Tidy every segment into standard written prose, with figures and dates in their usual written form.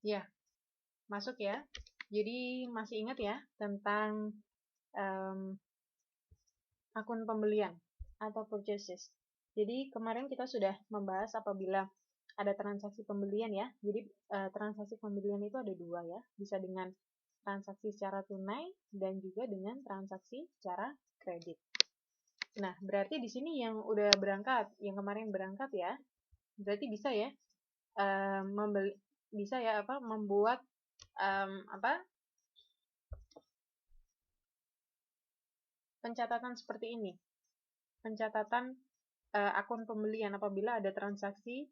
Ya, masuk ya. Jadi masih ingat ya tentang akun pembelian atau purchases. Jadi kemarin kita sudah membahas apabila ada transaksi pembelian ya. Jadi transaksi pembelian itu ada dua ya. Bisa dengan transaksi secara tunai dan juga dengan transaksi secara kredit. Nah, berarti di sini yang udah berangkat, yang kemarin berangkat ya, berarti bisa ya membuat pencatatan seperti ini. Pencatatan akun pembelian apabila ada transaksi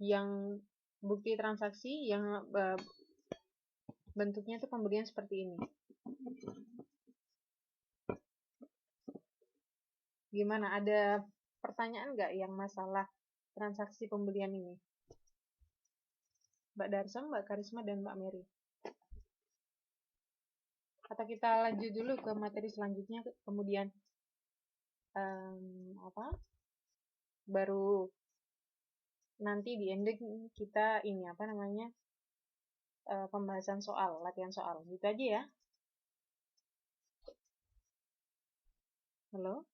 yang bukti transaksi yang bentuknya itu pembelian seperti ini. Gimana? Ada pertanyaan nggak yang masalah transaksi pembelian ini? Mbak Darsem, Mbak Karisma, dan Mbak Mary. Atau kita lanjut dulu ke materi selanjutnya, kemudian baru nanti di ending kita ini pembahasan soal, latihan soal. Gitu aja ya. Halo?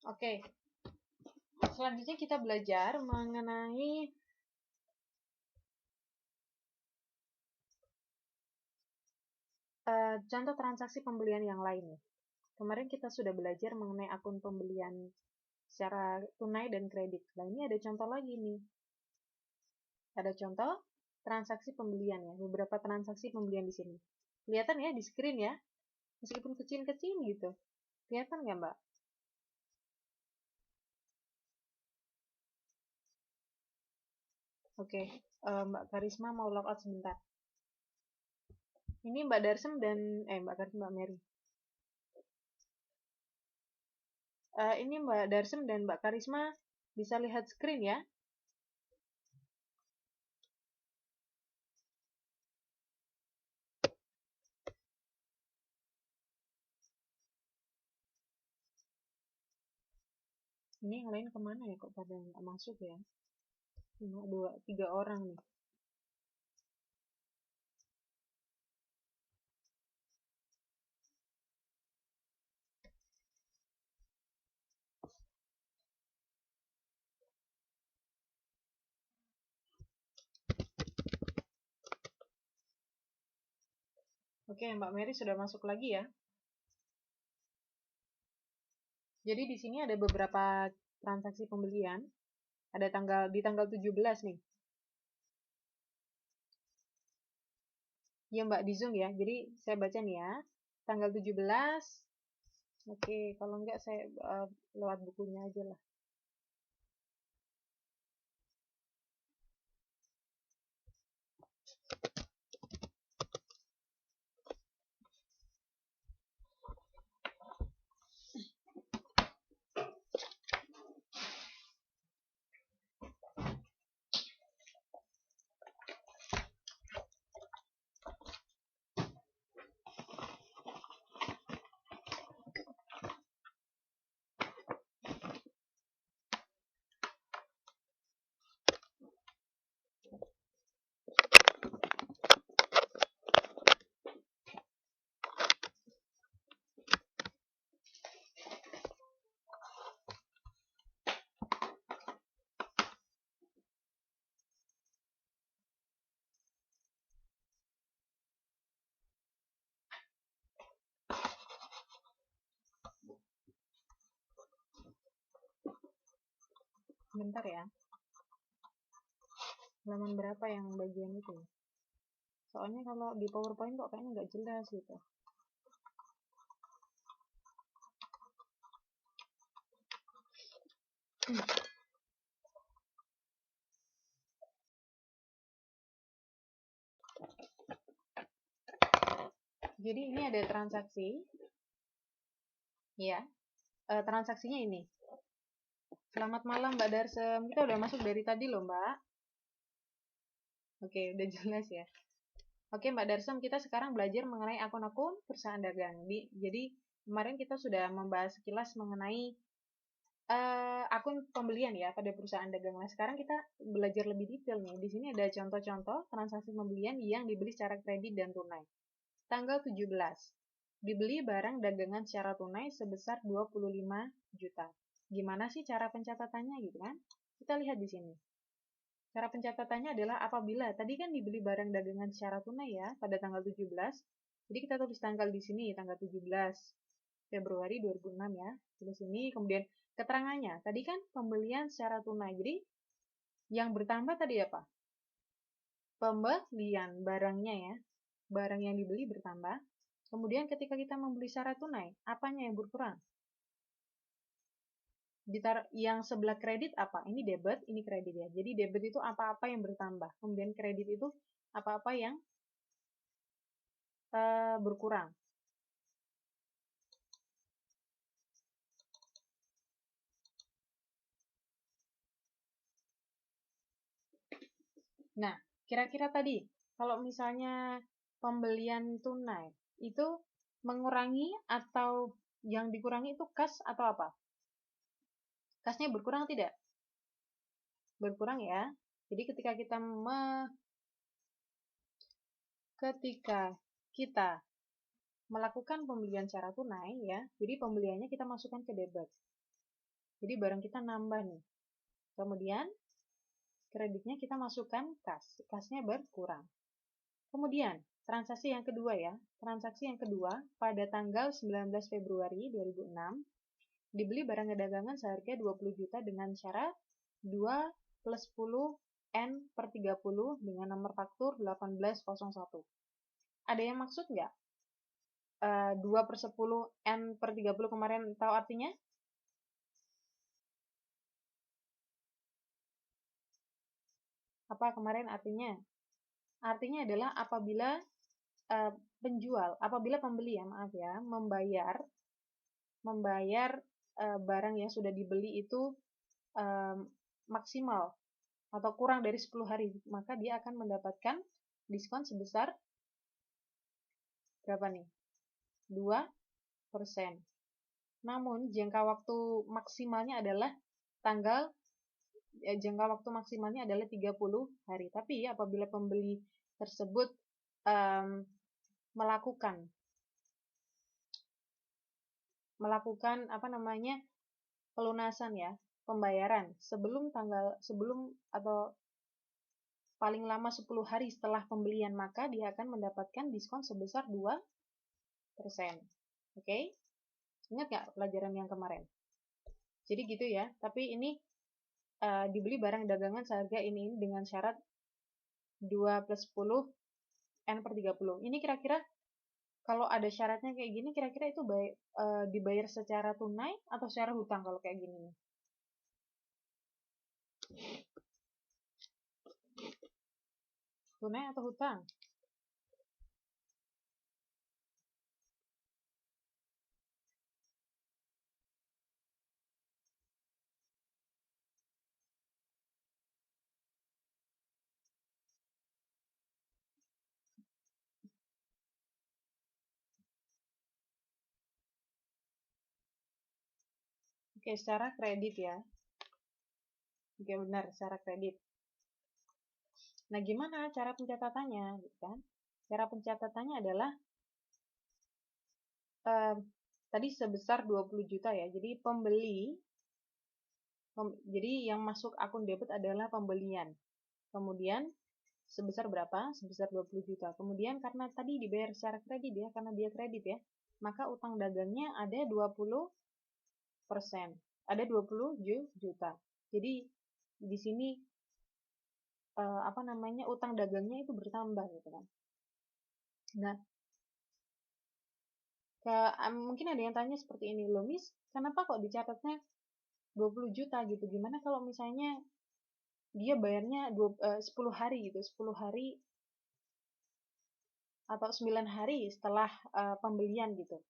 Oke. Selanjutnya kita belajar mengenai contoh transaksi pembelian yang lain. Kemarin kita sudah belajar mengenai akun pembelian secara tunai dan kredit. Nah, ini ada contoh lagi nih. Ada contoh transaksi pembelian ya, beberapa transaksi pembelian di sini. Kelihatan ya di screen ya, meskipun kecil-kecil gitu. Kelihatan nggak Mbak? Oke, Mbak Karisma mau logout sebentar. Ini Mbak Darsem dan Mbak Karisma, Mbak Mary. Ini Mbak Darsem dan Mbak Karisma bisa lihat screen ya. Ini yang lain kemana ya kok pada nggak masuk ya? Cuma 3 orang nih. Oke, Mbak Mary sudah masuk lagi ya. Jadi di sini ada beberapa transaksi pembelian. Ada di tanggal 17 nih. Ya Mbak di Zoom ya. Jadi saya baca nih ya. Tanggal 17. Oke, kalau enggak saya lewat bukunya aja lah. Bentar ya. Halaman berapa yang bagian itu? Soalnya kalau di PowerPoint kok kayaknya nggak jelas gitu. Jadi ini ada transaksi. Ya. transaksinya ini. Selamat malam Mbak Darsem. Kita udah masuk dari tadi loh Mbak. Oke, udah jelas ya. Oke Mbak Darsem, kita sekarang belajar mengenai akun-akun perusahaan dagang. Jadi kemarin kita sudah membahas sekilas mengenai akun pembelian ya pada perusahaan dagang. Nah sekarang kita belajar lebih detail nih. Di sini ada contoh-contoh transaksi pembelian yang dibeli secara kredit dan tunai. Tanggal 17. Dibeli barang dagangan secara tunai sebesar 25 juta. Gimana sih cara pencatatannya gitu kan? Kita lihat di sini. Cara pencatatannya adalah apabila tadi kan dibeli barang dagangan secara tunai ya pada tanggal 17. Jadi kita tulis tanggal di sini tanggal 17 Februari 2006 ya. Di sini kemudian keterangannya. Tadi kan pembelian secara tunai. Jadi yang bertambah tadi apa? Pembelian barangnya ya. Barang yang dibeli bertambah. Kemudian ketika kita membeli secara tunai, apanya yang berkurang? Yang sebelah kredit apa? Ini debit, ini kredit ya. Jadi debit itu apa-apa yang bertambah. Kemudian kredit itu apa-apa yang berkurang. Nah, kira-kira tadi, kalau misalnya pembelian tunai, itu mengurangi atau yang dikurangi itu kas atau apa? Kasnya berkurang tidak? Berkurang ya. Jadi ketika kita melakukan pembelian secara tunai ya, jadi pembeliannya kita masukkan ke debit. Jadi barang kita nambah nih. Kemudian kreditnya kita masukkan kas. Kasnya berkurang. Kemudian transaksi yang kedua ya. Transaksi yang kedua pada tanggal 19 Februari 2006 dibeli barang dagangan seharga 20 juta dengan syarat 2 plus 10 N per 30 dengan nomor faktur 1801. Ada yang maksud nggak? 2 per 10 N per 30 kemarin tahu artinya? Apa kemarin artinya? Artinya adalah apabila apabila pembeli ya maaf ya, membayar barang yang sudah dibeli itu maksimal atau kurang dari 10 hari, maka dia akan mendapatkan diskon sebesar berapa nih? 2%. Namun jangka waktu maksimalnya adalah jangka waktu maksimalnya adalah 30 hari. Tapi apabila pembeli tersebut melakukan pelunasan ya, pembayaran sebelum atau paling lama 10 hari setelah pembelian, maka dia akan mendapatkan diskon sebesar 2%. Oke? Ingat nggak pelajaran yang kemarin? Jadi gitu ya, tapi ini dibeli barang dagangan seharga ini dengan syarat 2 plus 10 N per 30. Ini kira-kira kalau ada syaratnya kayak gini, kira-kira itu dibayar secara tunai atau secara hutang kalau kayak gini? Tunai atau hutang? Oke, secara kredit ya. Oke, benar, secara kredit. Nah, gimana cara pencatatannya? Gitu kan? Cara pencatatannya adalah tadi sebesar 20 juta ya. Jadi jadi yang masuk akun debit adalah pembelian. Kemudian sebesar berapa? Sebesar 20 juta. Kemudian karena tadi dibayar secara kredit ya, karena dia kredit ya, maka utang dagangnya ada 20%. Ada 20 juta. Jadi di sini utang dagangnya itu bertambah gitu kan. Nah, mungkin ada yang tanya seperti ini, loh Miss, kenapa kok dicatatnya 20 juta gitu? Gimana kalau misalnya dia bayarnya 10 hari gitu, 10 hari atau 9 hari setelah pembelian gitu.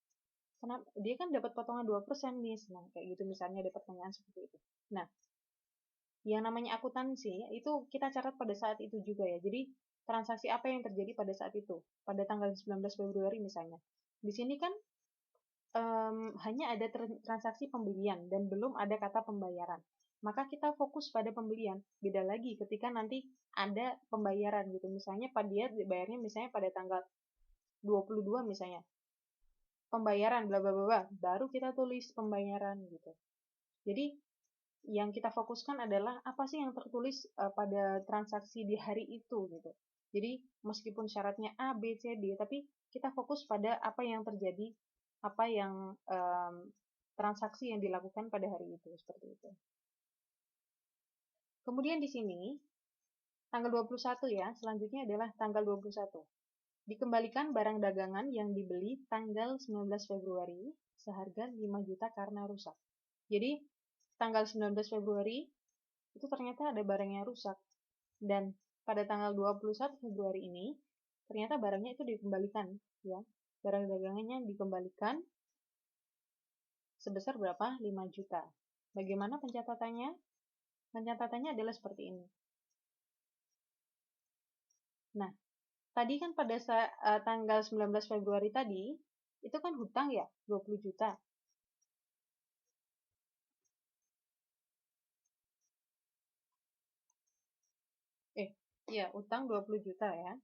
Kenapa? Dia kan dapat potongan 2% nih. Nah, kayak gitu misalnya ada pertanyaan seperti itu. Nah, yang namanya akuntansi itu kita catat pada saat itu juga ya. Jadi transaksi apa yang terjadi pada saat itu, pada tanggal 19 Februari misalnya. Di sini kan hanya ada transaksi pembelian dan belum ada kata pembayaran. Maka kita fokus pada pembelian. Beda lagi ketika nanti ada pembayaran gitu. Misalnya dia bayarnya misalnya pada tanggal 22 misalnya. Pembayaran bla bla bla, baru kita tulis pembayaran gitu. Jadi yang kita fokuskan adalah apa sih yang tertulis pada transaksi di hari itu gitu. Jadi meskipun syaratnya A, B, C, D, tapi kita fokus pada apa yang terjadi, apa yang transaksi yang dilakukan pada hari itu, seperti itu. Kemudian di sini tanggal 21 ya, selanjutnya adalah tanggal 21. Dikembalikan barang dagangan yang dibeli tanggal 19 Februari seharga 5 juta karena rusak. Jadi tanggal 19 Februari itu ternyata ada barang yang rusak. Dan pada tanggal 21 Februari ini ternyata barangnya itu dikembalikan ya. Barang dagangannya dikembalikan sebesar berapa? 5 juta. Bagaimana pencatatannya? Pencatatannya adalah seperti ini. Nah, tadi kan pada tanggal 19 Februari tadi, itu kan hutang ya, 20 juta. Iya, hutang 20 juta ya.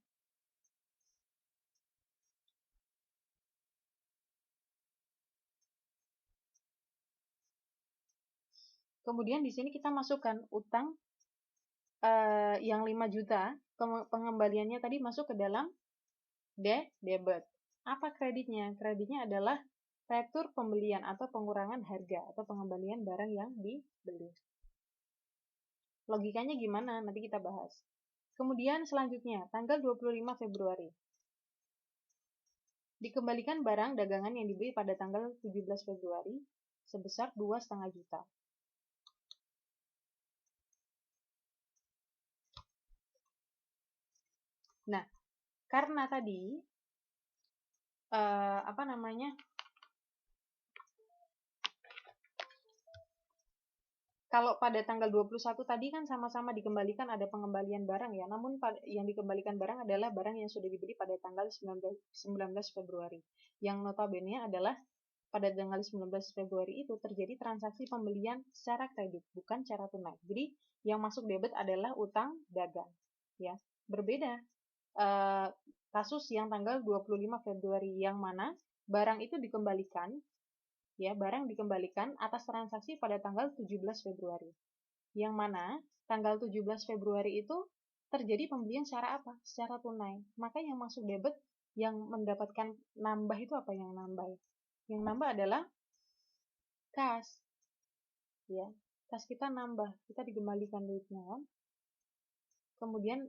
Kemudian di sini kita masukkan utang yang 5 juta, pengembaliannya tadi masuk ke dalam debit. Apa kreditnya? Kreditnya adalah retur pembelian atau pengurangan harga atau pengembalian barang yang dibeli. Logikanya gimana? Nanti kita bahas. Kemudian selanjutnya, tanggal 25 Februari. Dikembalikan barang dagangan yang dibeli pada tanggal 17 Februari sebesar 2,5 juta. Nah, karena tadi kalau pada tanggal 21 tadi kan sama-sama dikembalikan ada pengembalian barang ya, namun yang dikembalikan barang adalah barang yang sudah dibeli pada tanggal 19 Februari. Yang notabene adalah pada tanggal 19 Februari itu terjadi transaksi pembelian secara kredit, bukan secara tunai. Jadi yang masuk debit adalah utang dagang. Ya, berbeda kasus yang tanggal 25 Februari yang mana barang itu dikembalikan, ya, barang dikembalikan atas transaksi pada tanggal 17 Februari. Yang mana tanggal 17 Februari itu terjadi pembelian secara apa? Secara tunai. Maka yang masuk debit, yang mendapatkan nambah itu apa yang nambah? Yang nambah adalah kas. Ya, kas kita nambah, kita dikembalikan duitnya kan. Kemudian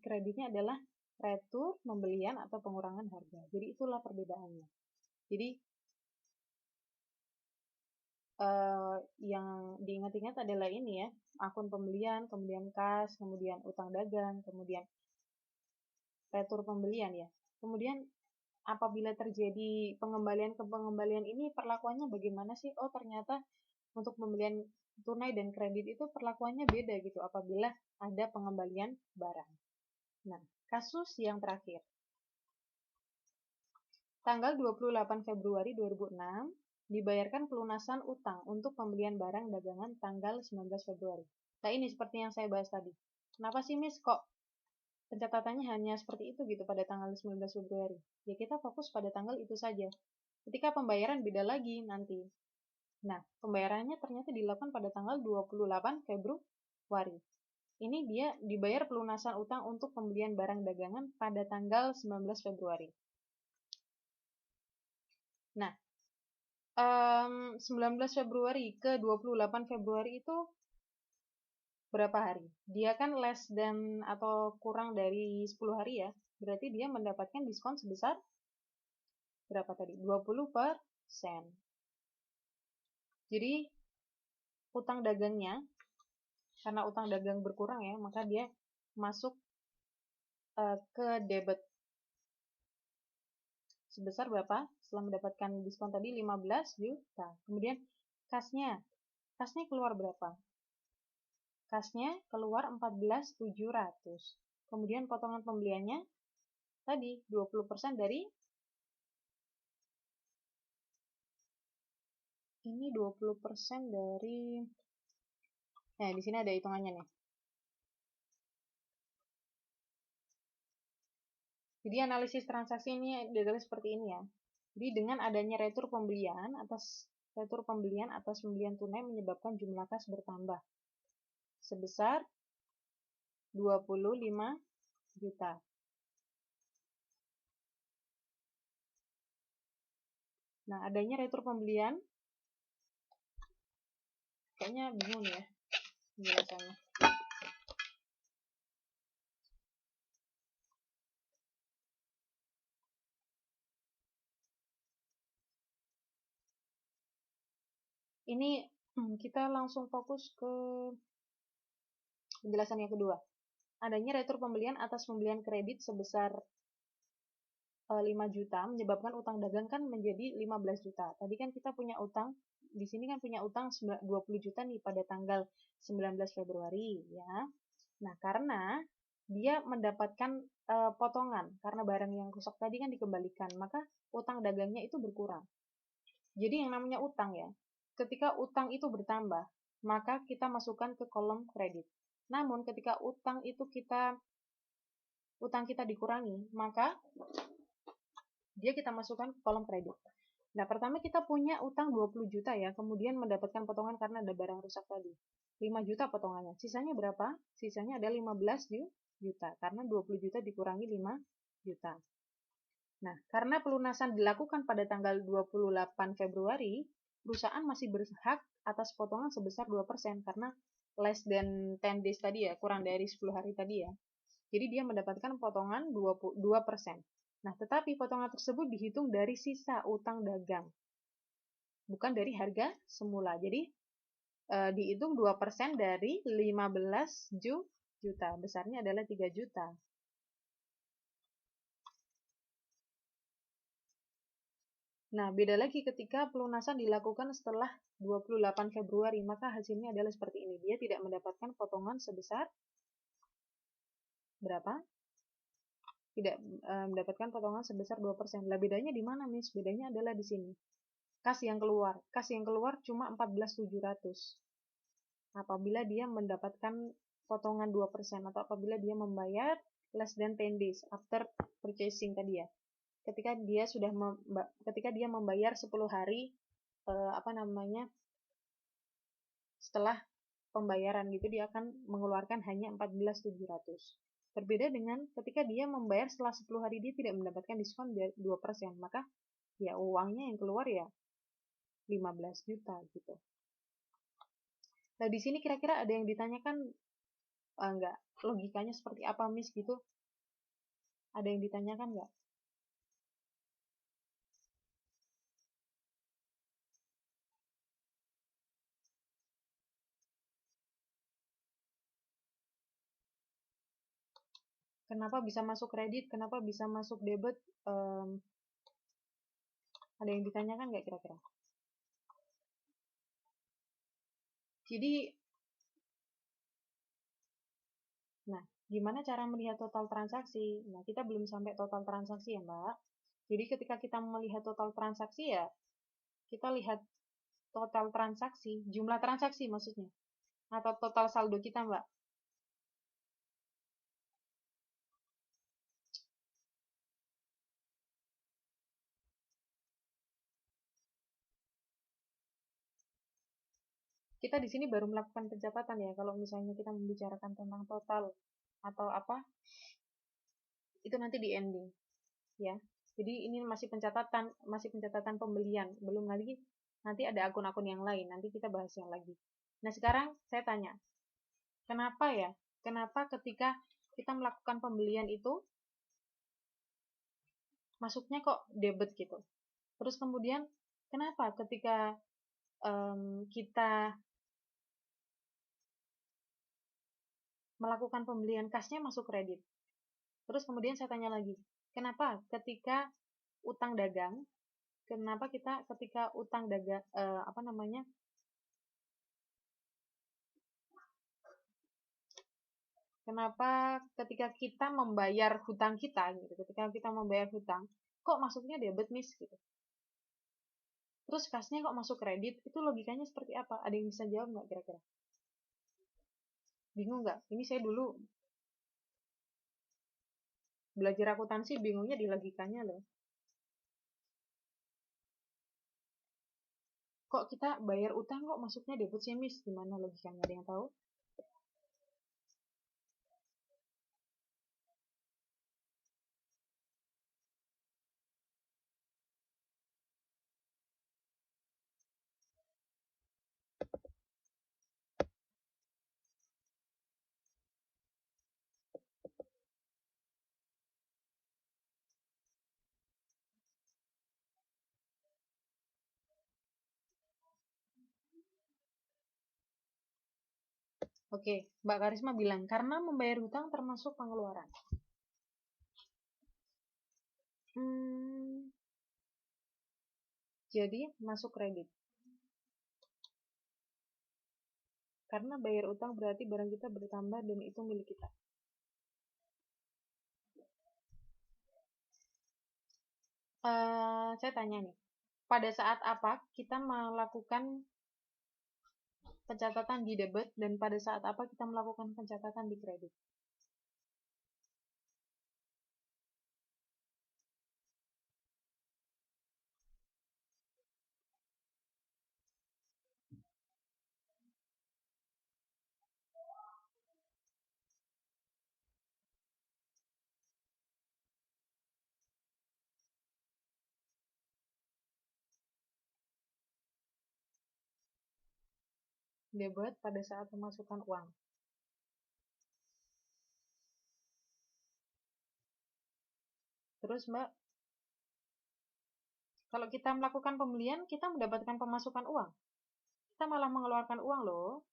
kreditnya adalah retur pembelian atau pengurangan harga. Jadi itulah perbedaannya. Jadi yang diingat-ingat adalah ini ya, akun pembelian, kemudian kas, kemudian utang dagang, kemudian retur pembelian ya. Kemudian apabila terjadi pengembalian ke pengembalian ini perlakuannya bagaimana sih? Oh, ternyata untuk pembelian tunai dan kredit itu perlakuannya beda gitu apabila ada pengembalian barang. Nah, kasus yang terakhir. Tanggal 28 Februari 2006 dibayarkan pelunasan utang untuk pembelian barang dagangan tanggal 19 Februari. Nah, ini seperti yang saya bahas tadi. Kenapa sih, Miss, kok pencatatannya hanya seperti itu gitu pada tanggal 19 Februari? Ya, kita fokus pada tanggal itu saja. Ketika pembayaran beda lagi nanti. Nah, pembayarannya ternyata dilakukan pada tanggal 28 Februari. Ini dia dibayar pelunasan utang untuk pembelian barang dagangan pada tanggal 19 Februari. Nah, 19 Februari ke 28 Februari itu berapa hari? Dia kan less than atau kurang dari 10 hari ya. Berarti dia mendapatkan diskon sebesar berapa tadi? 20%. Jadi utang dagangnya, karena utang dagang berkurang ya, maka dia masuk ke debit sebesar berapa? setelah mendapatkan diskon tadi 15 juta. Kemudian kasnya keluar berapa? Kasnya keluar 14.700. Kemudian potongan pembeliannya tadi 20% dari ini 20% dari di sini ada hitungannya nih. Jadi analisis transaksi ini adalah seperti ini ya. Jadi dengan adanya retur pembelian atas pembelian tunai menyebabkan jumlah kas bertambah sebesar 25 juta. Nah, adanya retur pembelian kayaknya bingung ya penjelasannya. Ini kita langsung fokus ke penjelasan yang kedua. Adanya retur pembelian atas pembelian kredit sebesar 5 juta menyebabkan utang dagang kan menjadi 15 juta. Tadi kan kita punya utang, di sini kan punya utang 20 juta nih pada tanggal 19 Februari ya. Nah, karena dia mendapatkan potongan karena barang yang rusak tadi kan dikembalikan, maka utang dagangnya itu berkurang. Jadi yang namanya utang ya, ketika utang itu bertambah, maka kita masukkan ke kolom kredit. Namun ketika utang kita dikurangi, maka dia kita masukkan ke kolom kredit. Nah, pertama kita punya utang 20 juta ya, kemudian mendapatkan potongan karena ada barang rusak tadi. 5 juta potongannya. Sisanya berapa? Sisanya ada 15 juta, karena 20 juta dikurangi 5 juta. Nah, karena pelunasan dilakukan pada tanggal 28 Februari, perusahaan masih berhak atas potongan sebesar 2% karena less than 10 days tadi ya, kurang dari 10 hari tadi ya. Jadi dia mendapatkan potongan 2%. Nah, tetapi potongan tersebut dihitung dari sisa utang dagang, bukan dari harga semula. Jadi dihitung 2% dari 15 juta. Besarnya adalah 3 juta. Nah, beda lagi ketika pelunasan dilakukan setelah 28 Februari, maka hasilnya adalah seperti ini. Dia tidak mendapatkan potongan sebesar berapa? Tidak mendapatkan potongan sebesar 2%. Lah bedanya di mana, Miss? Bedanya adalah di sini. Kas yang keluar. Kas yang keluar cuma 14.700. Apabila dia mendapatkan potongan 2% atau apabila dia membayar less than 10 days after purchasing tadi ya. Ketika dia membayar 10 hari setelah pembayaran gitu, dia akan mengeluarkan hanya 14.700. Berbeda dengan ketika dia membayar setelah 10 hari, dia tidak mendapatkan diskon 2%, maka ya uangnya yang keluar ya 15 juta gitu. Nah, di sini kira-kira ada yang ditanyakan enggak? Logikanya seperti apa, Miss gitu? Ada yang ditanyakan enggak? Kenapa bisa masuk kredit? Kenapa bisa masuk debit? Ada yang ditanyakan nggak kira-kira? Jadi, nah, gimana cara melihat total transaksi? Nah, kita belum sampai total transaksi ya, Mbak. Jadi, ketika kita melihat total transaksi ya, kita lihat total transaksi, jumlah transaksi maksudnya. Atau total saldo kita, Mbak. Kita di sini baru melakukan pencatatan ya. Kalau misalnya kita membicarakan tentang total atau apa, itu nanti di ending ya. Jadi ini masih pencatatan pembelian, belum lagi nanti ada akun-akun yang lain, nanti kita bahas yang lagi. Nah, sekarang saya tanya, kenapa ya? Kenapa ketika kita melakukan pembelian itu masuknya kok debit gitu? Terus kemudian kenapa ketika kita melakukan pembelian kasnya masuk kredit? Terus kemudian saya tanya lagi, kenapa ketika utang dagang kenapa kita ketika utang dagang kenapa ketika kita membayar hutang kita gitu, ketika kita membayar hutang kok masuknya debit miss gitu, terus kasnya kok masuk kredit, itu logikanya seperti apa? Ada yang bisa jawab nggak kira-kira? Bingung nggak? Ini saya dulu belajar akuntansi bingungnya di logikanya loh. Kok kita bayar utang kok masuknya debit sih miss? Gimana logikanya? Ada yang tahu? Oke, Mbak Karisma bilang karena membayar hutang termasuk pengeluaran. Jadi masuk kredit. Karena bayar utang berarti barang kita bertambah dan itu milik kita. Saya tanya nih, pada saat apa kita melakukan pencatatan di debit dan pada saat apa kita melakukan pencatatan di kredit? Debit pada saat pemasukan uang. Terus Mbak, kalau kita melakukan pembelian, kita mendapatkan pemasukan uang. Kita malah mengeluarkan uang loh.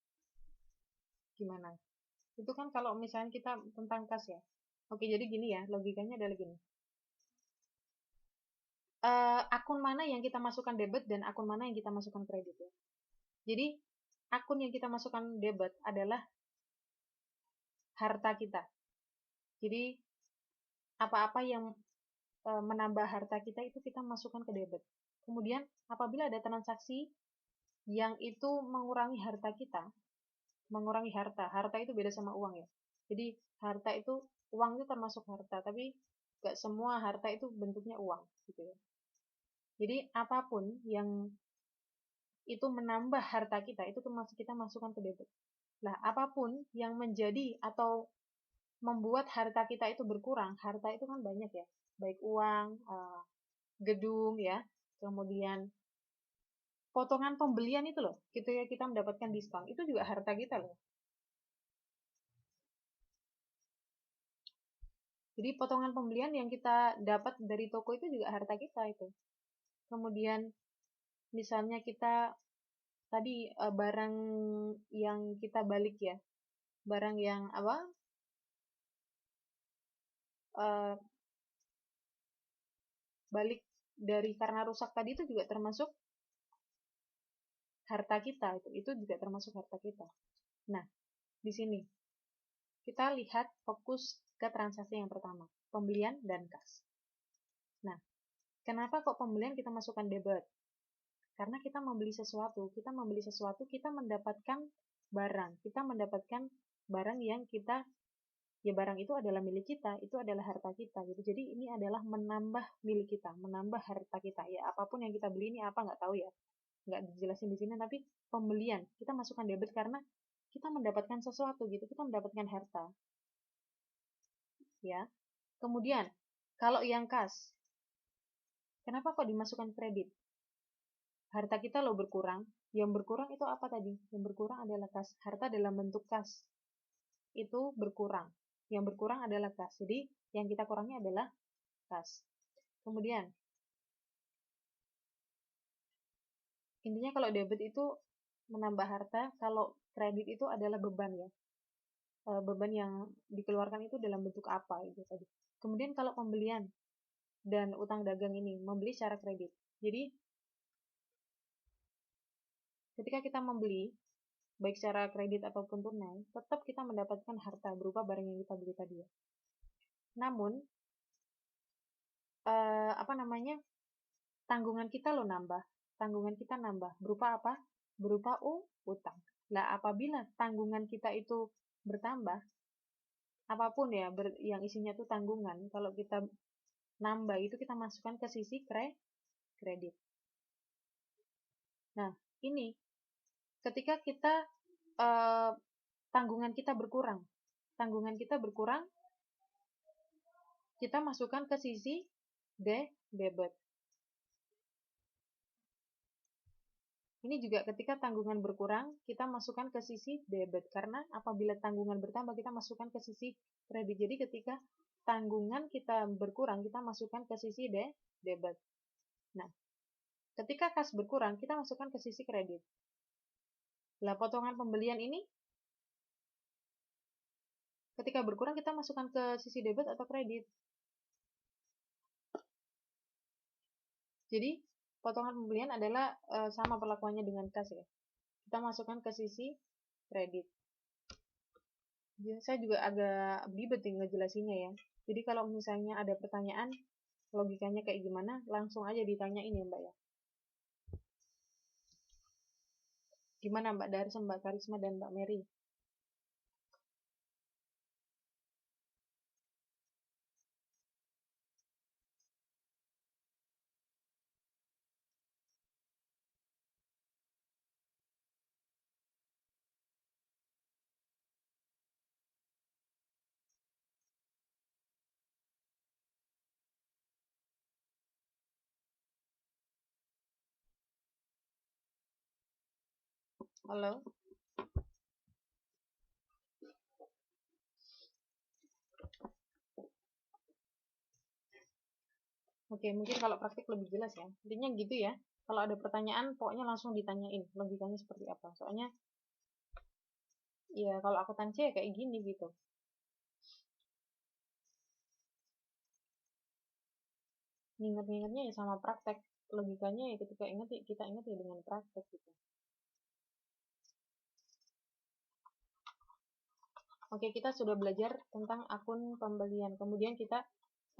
Gimana? Itu kan kalau misalnya kita tentang kas ya. Oke, jadi gini ya, logikanya adalah gini. Akun mana yang kita masukkan debit dan akun mana yang kita masukkan kredit ya. Jadi, akun yang kita masukkan debit adalah harta kita. Jadi, apa-apa yang menambah harta kita itu kita masukkan ke debit. Kemudian, apabila ada transaksi yang itu mengurangi harta kita, mengurangi harta itu beda sama uang ya. Jadi, harta itu, uang itu termasuk harta, tapi gak semua harta itu bentuknya uang gitu ya. Jadi, apapun yang itu menambah harta kita, itu termasuk kita masukkan ke debit. Nah, apapun yang menjadi atau membuat harta kita itu berkurang, harta itu kan banyak ya, baik uang, gedung ya, kemudian potongan pembelian itu loh, gitu ya, kita mendapatkan diskon, itu juga harta kita loh. Jadi potongan pembelian yang kita dapat dari toko itu juga harta kita itu. Kemudian misalnya kita tadi barang yang kita balik ya, barang yang apa? Balik dari karena rusak tadi itu juga termasuk harta kita, itu juga termasuk harta kita. Nah, di sini kita lihat fokus ke transaksi yang pertama, pembelian dan kas. Nah, kenapa kok pembelian kita masukkan debit? Karena kita membeli sesuatu, kita mendapatkan barang, kita mendapatkan barang yang kita, ya barang itu adalah milik kita, itu adalah harta kita gitu. Jadi ini adalah menambah milik kita, menambah harta kita. Ya apapun yang kita beli ini apa nggak tahu ya, nggak dijelasin di sini, tapi pembelian kita masukkan debit karena kita mendapatkan sesuatu gitu, kita mendapatkan harta. Ya. Kemudian kalau yang kas, kenapa kok dimasukkan kredit? Harta kita loh berkurang. Yang berkurang itu apa tadi? Yang berkurang adalah kas. Harta dalam bentuk kas. Itu berkurang. Yang berkurang adalah kas. Jadi yang kita kurangi adalah kas. Kemudian, intinya kalau debit itu menambah harta, kalau kredit itu adalah beban ya. Beban yang dikeluarkan itu dalam bentuk apa itu tadi. Kemudian kalau pembelian dan utang dagang ini membeli secara kredit. Jadi ketika kita membeli, baik secara kredit ataupun tunai, tetap kita mendapatkan harta berupa barang yang kita beli tadi ya. Namun, tanggungan kita nambah. Tanggungan kita nambah. Berupa apa? Berupa utang. Nah, apabila tanggungan kita itu bertambah, apapun ya yang isinya itu tanggungan, kalau kita nambah itu kita masukkan ke sisi kredit. Nah, ini ketika kita tanggungan kita berkurang, kita masukkan ke sisi debit. Ini juga ketika tanggungan berkurang, kita masukkan ke sisi debit. Karena apabila tanggungan bertambah, kita masukkan ke sisi kredit. Jadi ketika tanggungan kita berkurang, kita masukkan ke sisi debit. Nah, ketika kas berkurang, kita masukkan ke sisi kredit. Lah, potongan pembelian ini, ketika berkurang, kita masukkan ke sisi debit atau kredit. Jadi, potongan pembelian adalah sama perlakuannya dengan kas ya. Kita masukkan ke sisi kredit. Ya, saya juga agak belibet ngejelasinnya ya. Jadi kalau misalnya ada pertanyaan, logikanya kayak gimana, langsung aja ditanyain ya Mbak ya. Gimana Mbak Darsa, Mbak Karisma, dan Mbak Mary? Halo? Oke, mungkin kalau praktik lebih jelas ya. Intinya gitu ya. Kalau ada pertanyaan, pokoknya langsung ditanyain. Logikanya seperti apa. Soalnya, ya kalau akuntansi ya kayak gini gitu. Ingat-ingatnya ya sama praktek. Logikanya ya ketika ingat, kita ingat ya dengan praktek gitu. Oke, kita sudah belajar tentang akun pembelian. Kemudian kita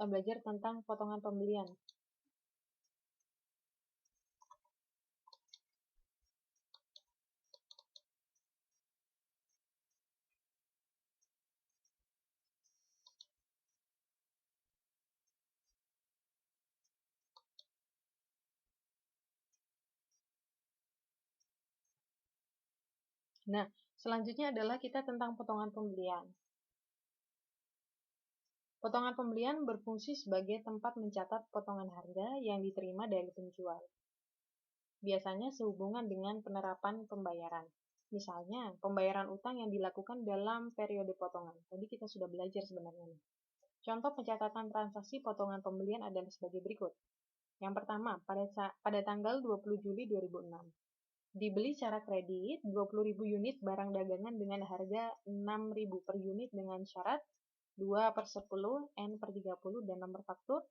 belajar tentang potongan pembelian. Nah, selanjutnya adalah kita tentang potongan pembelian. Potongan pembelian berfungsi sebagai tempat mencatat potongan harga yang diterima dari penjual. Biasanya sehubungan dengan penerapan pembayaran. Misalnya, pembayaran utang yang dilakukan dalam periode potongan. Tadi kita sudah belajar sebenarnya. Contoh pencatatan transaksi potongan pembelian adalah sebagai berikut. Yang pertama, pada tanggal 20 Juli 2006. Dibeli secara kredit 20.000 unit barang dagangan dengan harga 6.000 per unit dengan syarat 2/10, N/30 dan nomor faktur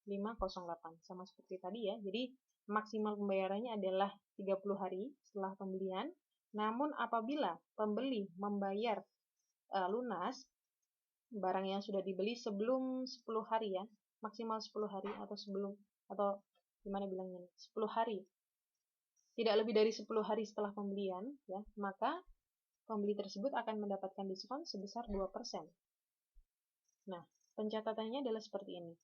508. Sama seperti tadi ya. Jadi maksimal pembayarannya adalah 30 hari setelah pembelian. Namun apabila pembeli membayar lunas barang yang sudah dibeli sebelum 10 hari ya, maksimal 10 hari atau gimana bilangnya, 10 hari, tidak lebih dari 10 hari setelah pembelian ya, maka pembeli tersebut akan mendapatkan diskon sebesar 2%. Nah, pencatatannya adalah seperti ini.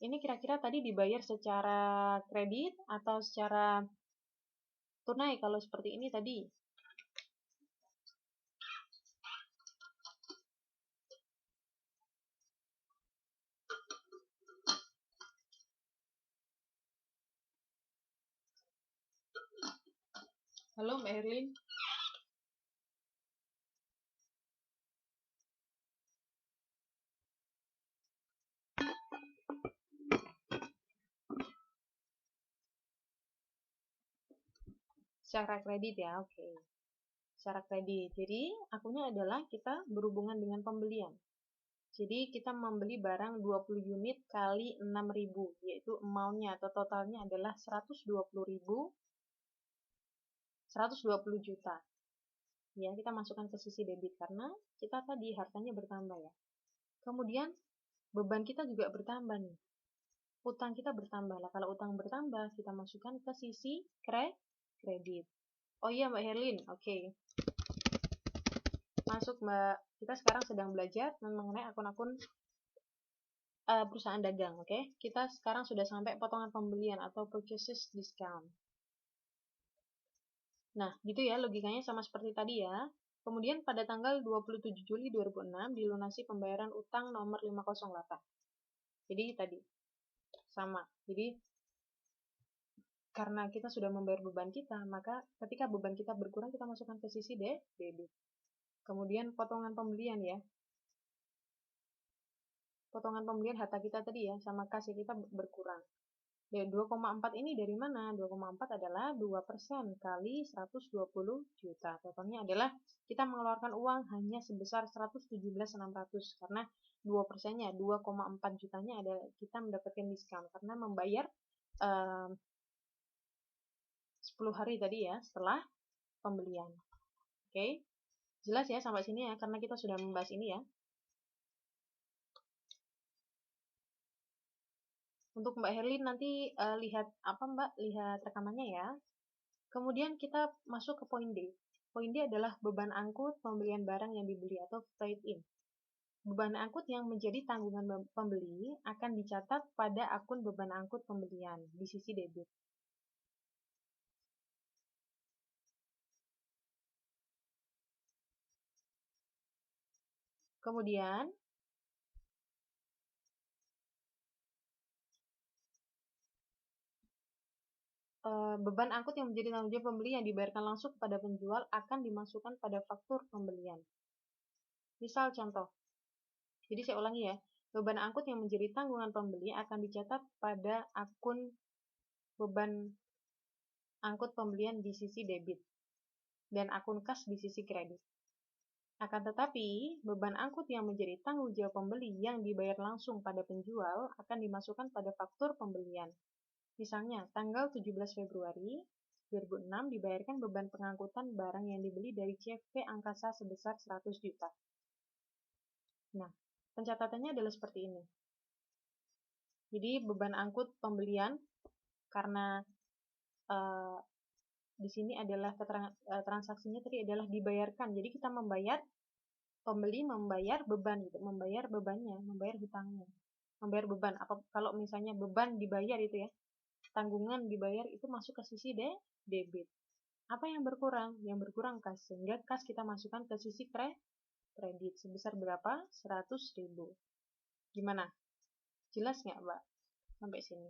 Ini kira-kira tadi dibayar secara kredit atau secara tunai kalau seperti ini tadi? Halo Mbak Herlin. Secara kredit ya, oke. Secara kredit. Jadi, akunya adalah kita berhubungan dengan pembelian. Jadi kita membeli barang 20 unit kali 6.000, yaitu amount-nya atau totalnya adalah 120.000, 120 juta. Ya, kita masukkan ke sisi debit karena kita tadi hartanya bertambah ya. Kemudian beban kita juga bertambah nih. Utang kita bertambah lah. Kalau utang bertambah, kita masukkan ke sisi kredit. Oh iya Mbak Herlin, oke. Masuk Mbak. Kita sekarang sedang belajar mengenai akun-akun perusahaan dagang, oke? Kita sekarang sudah sampai potongan pembelian atau purchases discount. Nah, gitu ya logikanya sama seperti tadi ya. Kemudian pada tanggal 27 Juli 2006 dilunasi pembayaran utang nomor 508. Jadi tadi sama. Jadi karena kita sudah membayar beban kita, maka ketika beban kita berkurang kita masukkan ke sisi debit. Kemudian potongan pembelian ya. Potongan pembelian harta kita tadi ya sama kas kita berkurang. Dan 2,4 ini dari mana? 2,4 adalah 2% kali 120 juta. Totalnya adalah kita mengeluarkan uang hanya sebesar 117.600 karena 2%-nya 2,4 jutanya adalah kita mendapatkan diskon karena membayar 10 hari tadi ya setelah pembelian. Oke. Jelas ya sampai sini ya karena kita sudah membahas ini ya. Untuk Mbak Herlin nanti lihat apa Mbak? Lihat rekamannya ya. Kemudian kita masuk ke poin D. Poin D adalah beban angkut pembelian barang yang dibeli atau freight in. Beban angkut yang menjadi tanggungan pembeli akan dicatat pada akun beban angkut pembelian di sisi debit. Kemudian beban angkut yang menjadi tanggung jawab pembeli yang dibayarkan langsung kepada penjual akan dimasukkan pada faktur pembelian. Misal contoh. Jadi saya ulangi ya. Beban angkut yang menjadi tanggungan pembeli akan dicatat pada akun beban angkut pembelian di sisi debit dan akun kas di sisi kredit. Akan tetapi, beban angkut yang menjadi tanggung jawab pembeli yang dibayar langsung pada penjual akan dimasukkan pada faktur pembelian. Misalnya, tanggal 17 Februari 2006 dibayarkan beban pengangkutan barang yang dibeli dari CV Angkasa sebesar 100 juta. Nah, pencatatannya adalah seperti ini. Jadi, beban angkut pembelian karena di sini adalah transaksinya tadi adalah dibayarkan. Jadi kita membayar, pembeli membayar beban gitu, membayar bebannya, membayar hutangnya, membayar beban. Kalau misalnya beban dibayar itu ya, tanggungan dibayar itu masuk ke sisi debit. Apa yang berkurang? Yang berkurang kas, sehingga kas kita masukkan ke sisi kredit sebesar berapa? 100.000. Gimana? Jelas nggak Mbak? Sampai sini.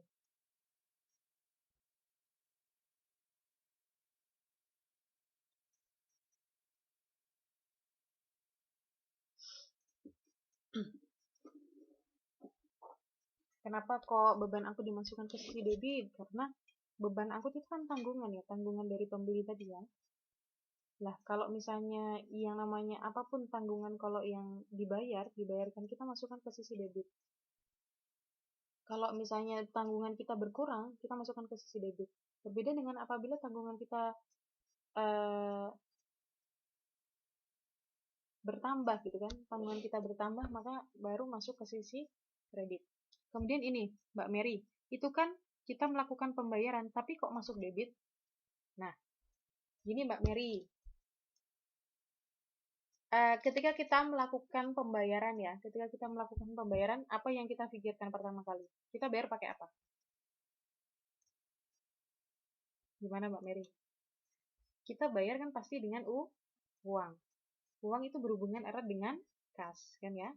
Kenapa kok beban angkut dimasukkan ke sisi debit? Karena beban angkut itu kan tanggungan ya, tanggungan dari pembeli tadi ya. Lah, kalau misalnya yang namanya apapun tanggungan kalau yang dibayarkan kita masukkan ke sisi debit. Kalau misalnya tanggungan kita berkurang, kita masukkan ke sisi debit. Berbeda dengan apabila tanggungan kita bertambah gitu kan, tanggungan kita bertambah maka baru masuk ke sisi kredit. Kemudian ini Mbak Mary, itu kan kita melakukan pembayaran tapi kok masuk debit? Nah, gini Mbak Mary, ketika kita melakukan pembayaran ya, apa yang kita pikirkan pertama kali? Kita bayar pakai apa? Gimana Mbak Mary? Kita bayar kan pasti dengan uang. Uang itu berhubungan erat dengan kas, kan ya?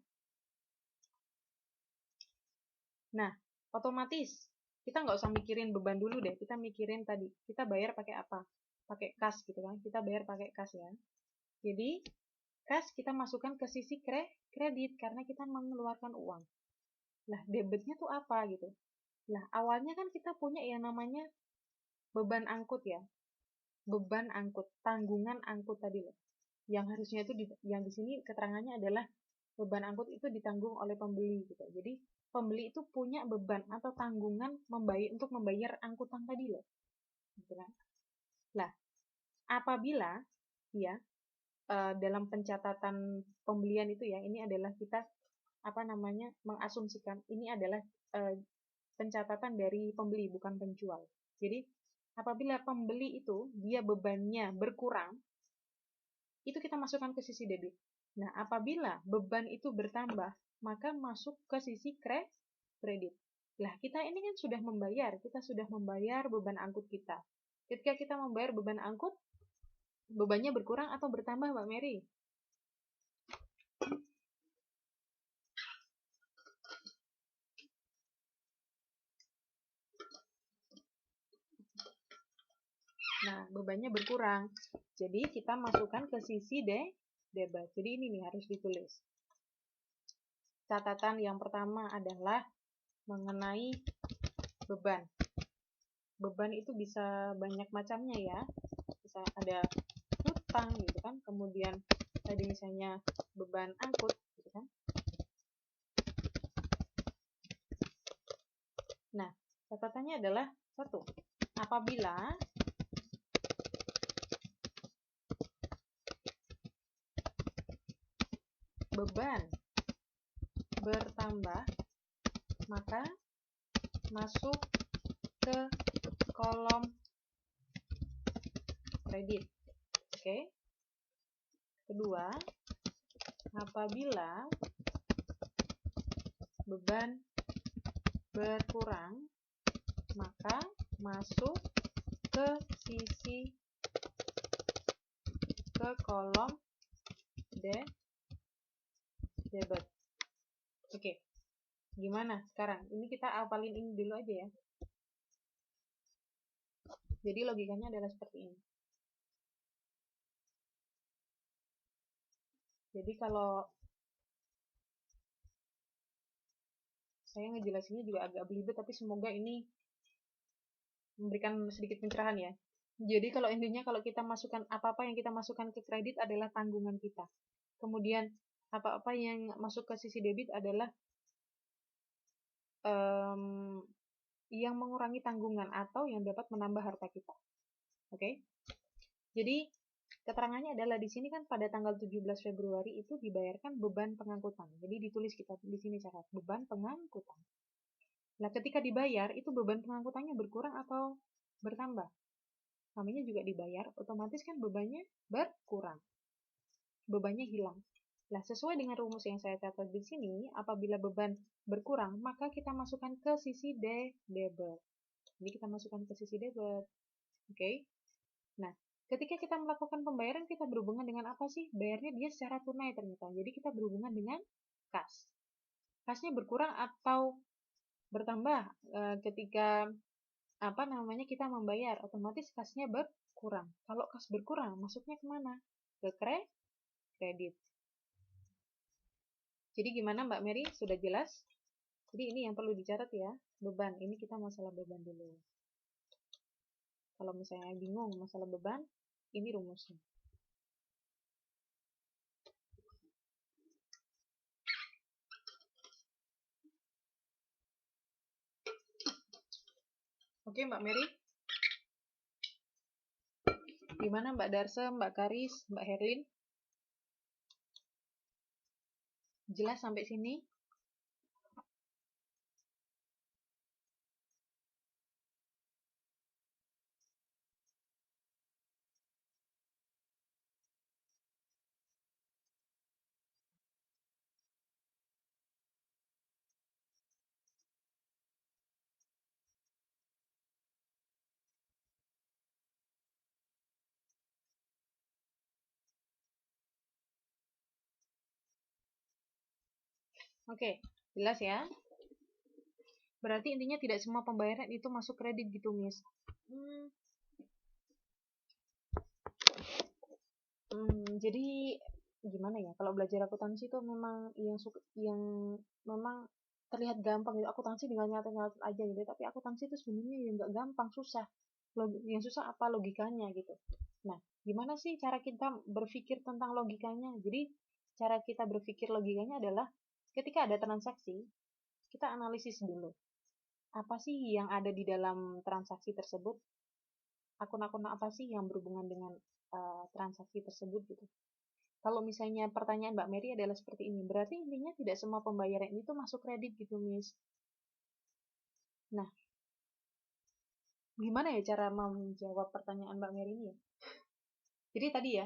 Nah, otomatis kita nggak usah mikirin beban dulu deh. Kita mikirin tadi, kita bayar pakai apa? Pakai kas gitu kan? Kita bayar pakai kas ya. Jadi, kas kita masukkan ke sisi kredit karena kita mengeluarkan uang. Lah, debitnya tuh apa gitu? Lah, awalnya kan kita punya yang namanya beban angkut ya. Beban angkut, tanggungan angkut tadi loh. Yang harusnya itu yang di sini keterangannya adalah beban angkut itu ditanggung oleh pembeli gitu. Jadi pembeli itu punya beban atau tanggungan untuk membayar angkutan tadi loh. Gitu kan. Nah, apabila ya dalam pencatatan pembelian itu ya, ini adalah kita mengasumsikan ini adalah pencatatan dari pembeli bukan penjual. Jadi apabila pembeli itu dia bebannya berkurang, itu kita masukkan ke sisi debit. Nah, apabila beban itu bertambah, maka masuk ke sisi kredit. Lah, kita ini kan kita sudah membayar beban angkut kita. Ketika kita membayar beban angkut, bebannya berkurang atau bertambah, Mbak Mary? Nah, bebannya berkurang. Jadi, kita masukkan ke sisi debit. Jadi, ini nih harus ditulis. Catatan yang pertama adalah mengenai beban. Beban itu bisa banyak macamnya ya. Bisa ada hutang gitu kan. Kemudian tadi misalnya beban angkut gitu kan. Nah, catatannya adalah satu. Apabila beban bertambah, maka masuk ke kolom kredit. Oke. Kedua, apabila beban berkurang, maka masuk ke kolom debit. Oke. Gimana sekarang? Ini kita hafalin ini dulu aja ya. Jadi logikanya adalah seperti ini. Jadi kalau saya ngejelasinnya juga agak belibet, tapi semoga ini memberikan sedikit pencerahan ya. Jadi kalau intinya kalau kita masukkan apa-apa yang kita masukkan ke kredit adalah tanggungan kita. Kemudian apa-apa yang masuk ke sisi debit adalah yang mengurangi tanggungan atau yang dapat menambah harta kita. Oke? Jadi keterangannya adalah di sini kan pada tanggal 17 Februari itu dibayarkan beban pengangkutan. Jadi ditulis kita di sini catat beban pengangkutan. Nah, ketika dibayar itu beban pengangkutannya berkurang atau bertambah? Namanya juga dibayar, otomatis kan bebannya berkurang. Bebannya hilang. Nah, sesuai dengan rumus yang saya catat di sini, apabila beban berkurang, maka kita masukkan ke sisi debit. Jadi kita masukkan ke sisi debit. Oke. Nah, ketika kita melakukan pembayaran, kita berhubungan dengan apa sih? Bayarnya dia secara tunai ternyata. Jadi kita berhubungan dengan kas. Kasnya berkurang atau bertambah ketika kita membayar, otomatis kasnya berkurang. Kalau kas berkurang, masuknya kemana? Ke kredit. Jadi gimana Mbak Mary? Sudah jelas? Jadi ini yang perlu dicatat ya, beban. Ini kita masalah beban dulu. Kalau misalnya bingung masalah beban, ini rumusnya. Oke Mbak Mary? Gimana Mbak Darsa, Mbak Karis, Mbak Herlin? Jelas sampai sini? Oke, jelas ya? Berarti intinya tidak semua pembayaran itu masuk kredit gitu, Miss. Jadi gimana ya? Kalau belajar akuntansi itu memang yang memang terlihat gampang gitu. Akuntansi dengan nyata-nyata aja gitu. Tapi akuntansi itu sebenarnya yang nggak gampang, susah. Yang susah apa logikanya gitu. Nah, gimana sih cara kita berpikir tentang logikanya? Jadi cara kita berpikir logikanya adalah ketika ada transaksi, kita analisis dulu. Apa sih yang ada di dalam transaksi tersebut? Akun-akun apa sih yang berhubungan dengan transaksi tersebut gitu. Kalau misalnya pertanyaan Mbak Mary adalah seperti ini, berarti intinya tidak semua pembayaran itu masuk kredit gitu, Miss. Nah, gimana ya cara menjawab pertanyaan Mbak Mary ini ya? Jadi tadi ya,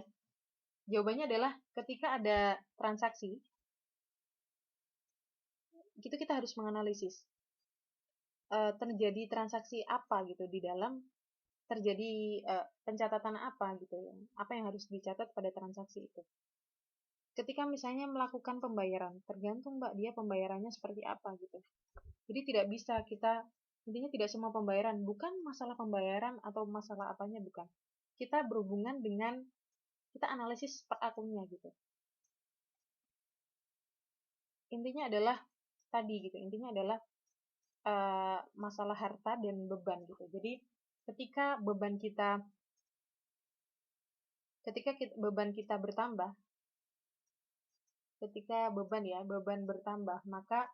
jawabannya adalah ketika ada transaksi, itu kita harus menganalisis terjadi transaksi apa gitu di dalam, terjadi pencatatan apa gitu ya, apa yang harus dicatat pada transaksi itu. Ketika misalnya melakukan pembayaran, tergantung Mbak dia pembayarannya seperti apa gitu. Jadi tidak bisa kita, intinya tidak semua pembayaran, bukan masalah pembayaran atau masalah apanya, bukan. Kita berhubungan dengan, kita analisis per akunnya gitu. Intinya adalah tadi gitu, intinya adalah masalah harta dan beban gitu. Jadi ketika beban kita bertambah, ketika beban bertambah, maka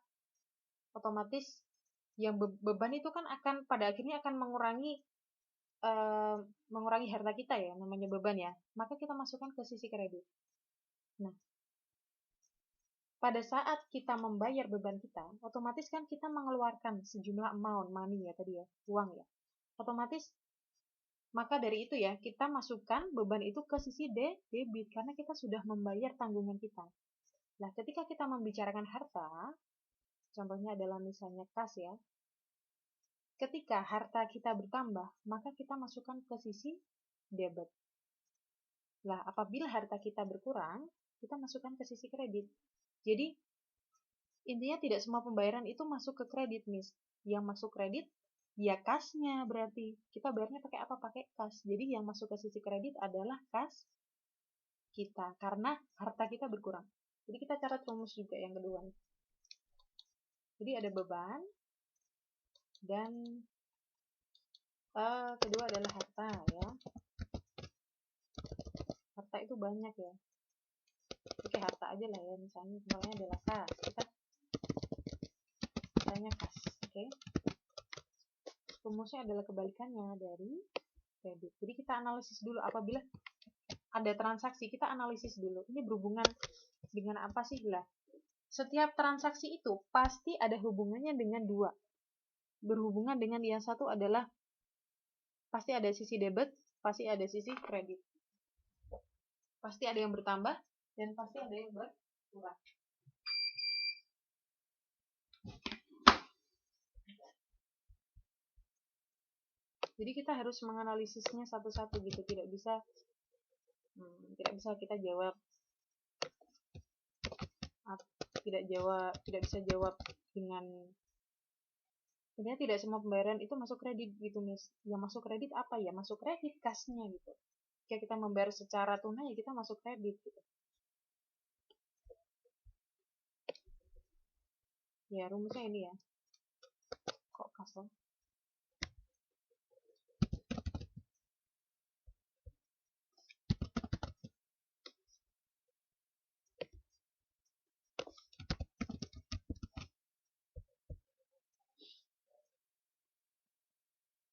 otomatis yang beban itu kan akan pada akhirnya akan mengurangi harta kita ya, namanya beban ya. Maka kita masukkan ke sisi kredit. Nah, pada saat kita membayar beban kita, otomatis kan kita mengeluarkan sejumlah amount money ya tadi ya, uang ya. Otomatis maka dari itu ya, kita masukkan beban itu ke sisi debit karena kita sudah membayar tanggungan kita. Nah, ketika kita membicarakan harta, contohnya adalah misalnya kas ya. Ketika harta kita bertambah, maka kita masukkan ke sisi debit. Nah, apabila harta kita berkurang, kita masukkan ke sisi kredit. Jadi, intinya tidak semua pembayaran itu masuk ke kredit, Miss. Yang masuk kredit, ya kasnya berarti. Kita bayarnya pakai apa? Pakai kas. Jadi, yang masuk ke sisi kredit adalah kas kita. Karena harta kita berkurang. Jadi, kita catat rumus juga yang kedua. Jadi, ada beban. Dan kedua adalah harta ya. Harta itu banyak ya. Oke, harta aja lah ya, misalnya adalah kas. Kita hartanya kas, oke. Rumusnya adalah kebalikannya dari kredit. Jadi kita analisis dulu, apabila ada transaksi, kita analisis dulu. Ini berhubungan dengan apa sih lah? Setiap transaksi itu pasti ada hubungannya dengan dua. Berhubungan dengan yang satu adalah pasti ada sisi debit, pasti ada sisi kredit. Pasti ada yang bertambah dan pasti ada yang berkurang. Jadi kita harus menganalisisnya satu-satu gitu, tidak bisa kita jawab, tidak bisa jawab dengan, sebenarnya tidak semua pembayaran itu masuk kredit gitu, Miss. Yang masuk kredit apa ya? Masuk kredit kasnya gitu. Jika kita membayar secara tunai, ya kita masuk kredit gitu. Ya, rumusnya ini ya. Kok kasar?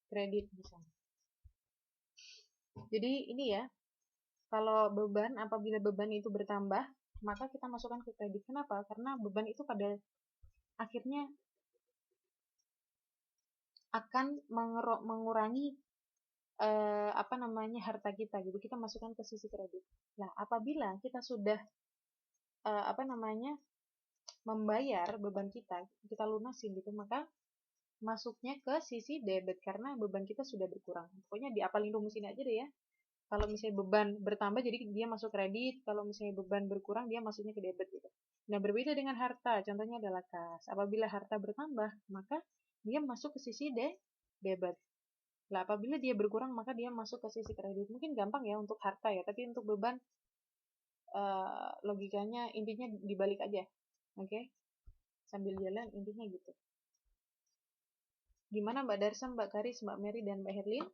Kredit bisa. Jadi ini ya, kalau beban, apabila beban itu bertambah, maka kita masukkan ke kredit. Kenapa? Karena beban itu pada akhirnya akan mengurangi harta kita gitu. Kita masukkan ke sisi kredit. Nah, apabila kita sudah membayar beban kita lunasin gitu, maka masuknya ke sisi debit karena beban kita sudah berkurang. Pokoknya diapalin rumus ini aja deh ya. Kalau misalnya beban bertambah jadi dia masuk kredit, kalau misalnya beban berkurang dia masuknya ke debit gitu. Nah, berbeda dengan harta, contohnya adalah kas. Apabila harta bertambah, maka dia masuk ke sisi debit. Nah, apabila dia berkurang, maka dia masuk ke sisi kredit. Mungkin gampang ya untuk harta ya, tapi untuk beban logikanya intinya dibalik aja. Oke? Sambil jalan intinya gitu. Gimana Mbak Darsa, Mbak Karis, Mbak Mary, dan Mbak Herlin?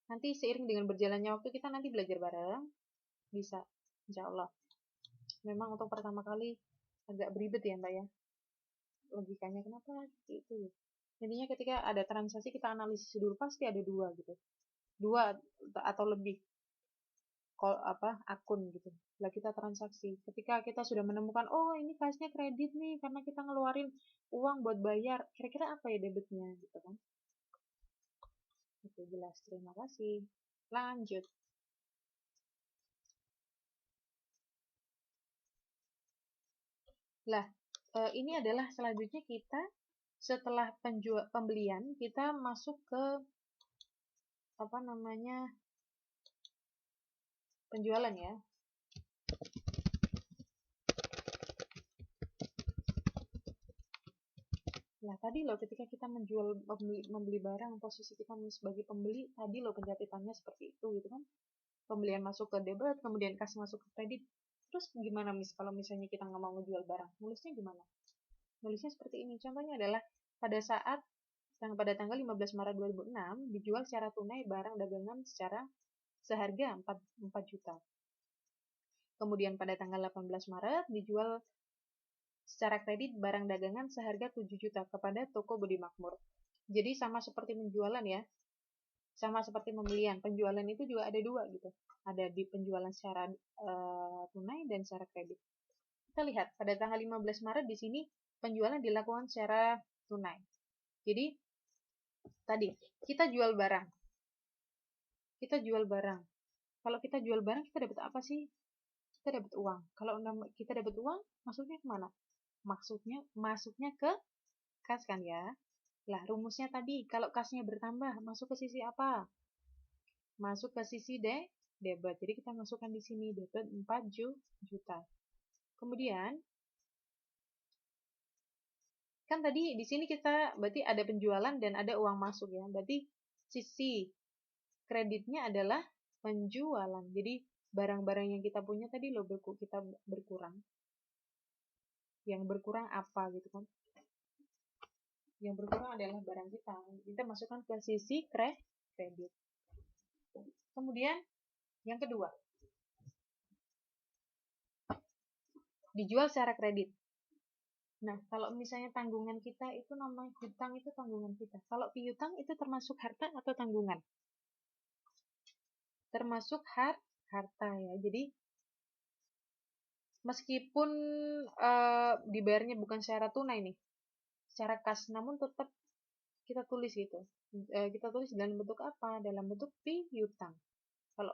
Nanti seiring dengan berjalannya waktu kita nanti belajar bareng. Bisa, insya Allah. Memang untuk pertama kali agak beribet ya Mbak ya. Logikanya kenapa gitu. Intinya ketika ada transaksi kita analisis dulu, pasti ada dua gitu. Dua atau lebih akun gitu. Lah kita transaksi. Ketika kita sudah menemukan, oh ini kasnya kredit nih karena kita ngeluarin uang buat bayar. Kira-kira apa ya debitnya gitu kan? Oke, jelas. Terima kasih. Lanjut. Lah, ini adalah selanjutnya kita setelah pembelian kita masuk ke penjualan ya. Nah, tadi loh ketika kita membeli barang, posisi kita sebagai pembeli, tadi loh pencatatannya seperti itu gitu kan. Pembelian masuk ke debit, kemudian kas masuk ke kredit. Terus gimana kalau misalnya kita nggak mau ngejual barang? Nulisnya gimana? Nulisnya seperti ini. Contohnya adalah pada tanggal 15 Maret 2006 dijual secara tunai barang dagangan seharga 4 juta. Kemudian pada tanggal 18 Maret dijual secara kredit barang dagangan seharga 7 juta kepada toko Budi Makmur. Jadi sama seperti penjualan ya. Sama seperti pembelian. Penjualan itu juga ada dua gitu. Ada di penjualan secara tunai dan secara kredit. Kita lihat pada tanggal 15 Maret di sini penjualan dilakukan secara tunai. Jadi tadi kita jual barang. Kalau kita jual barang kita dapat apa sih? Kita dapat uang. Kalau kita dapat uang, masuknya kemana? Masuknya ke kas kan ya. Lah rumusnya tadi, kalau kasnya bertambah, masuk ke sisi apa? Masuk ke sisi debit. Jadi kita masukkan di sini debit 4 juta. Kemudian kan tadi di sini kita berarti ada penjualan dan ada uang masuk ya. Berarti sisi kreditnya adalah penjualan. Jadi barang-barang yang kita punya tadi loh kita berkurang. Yang berkurang apa gitu kan? Yang berkurang adalah barang kita. Kita masukkan ke sisi kredit. Kemudian yang kedua, dijual secara kredit. Nah, kalau misalnya tanggungan kita itu namanya hutang, itu tanggungan kita. Kalau piutang itu termasuk harta atau tanggungan? Termasuk harta ya. Jadi meskipun dibayarnya bukan secara tunai nih, secara kas, namun tetap kita tulis gitu. Kita tulis dalam bentuk apa? Dalam bentuk piutang. Kalau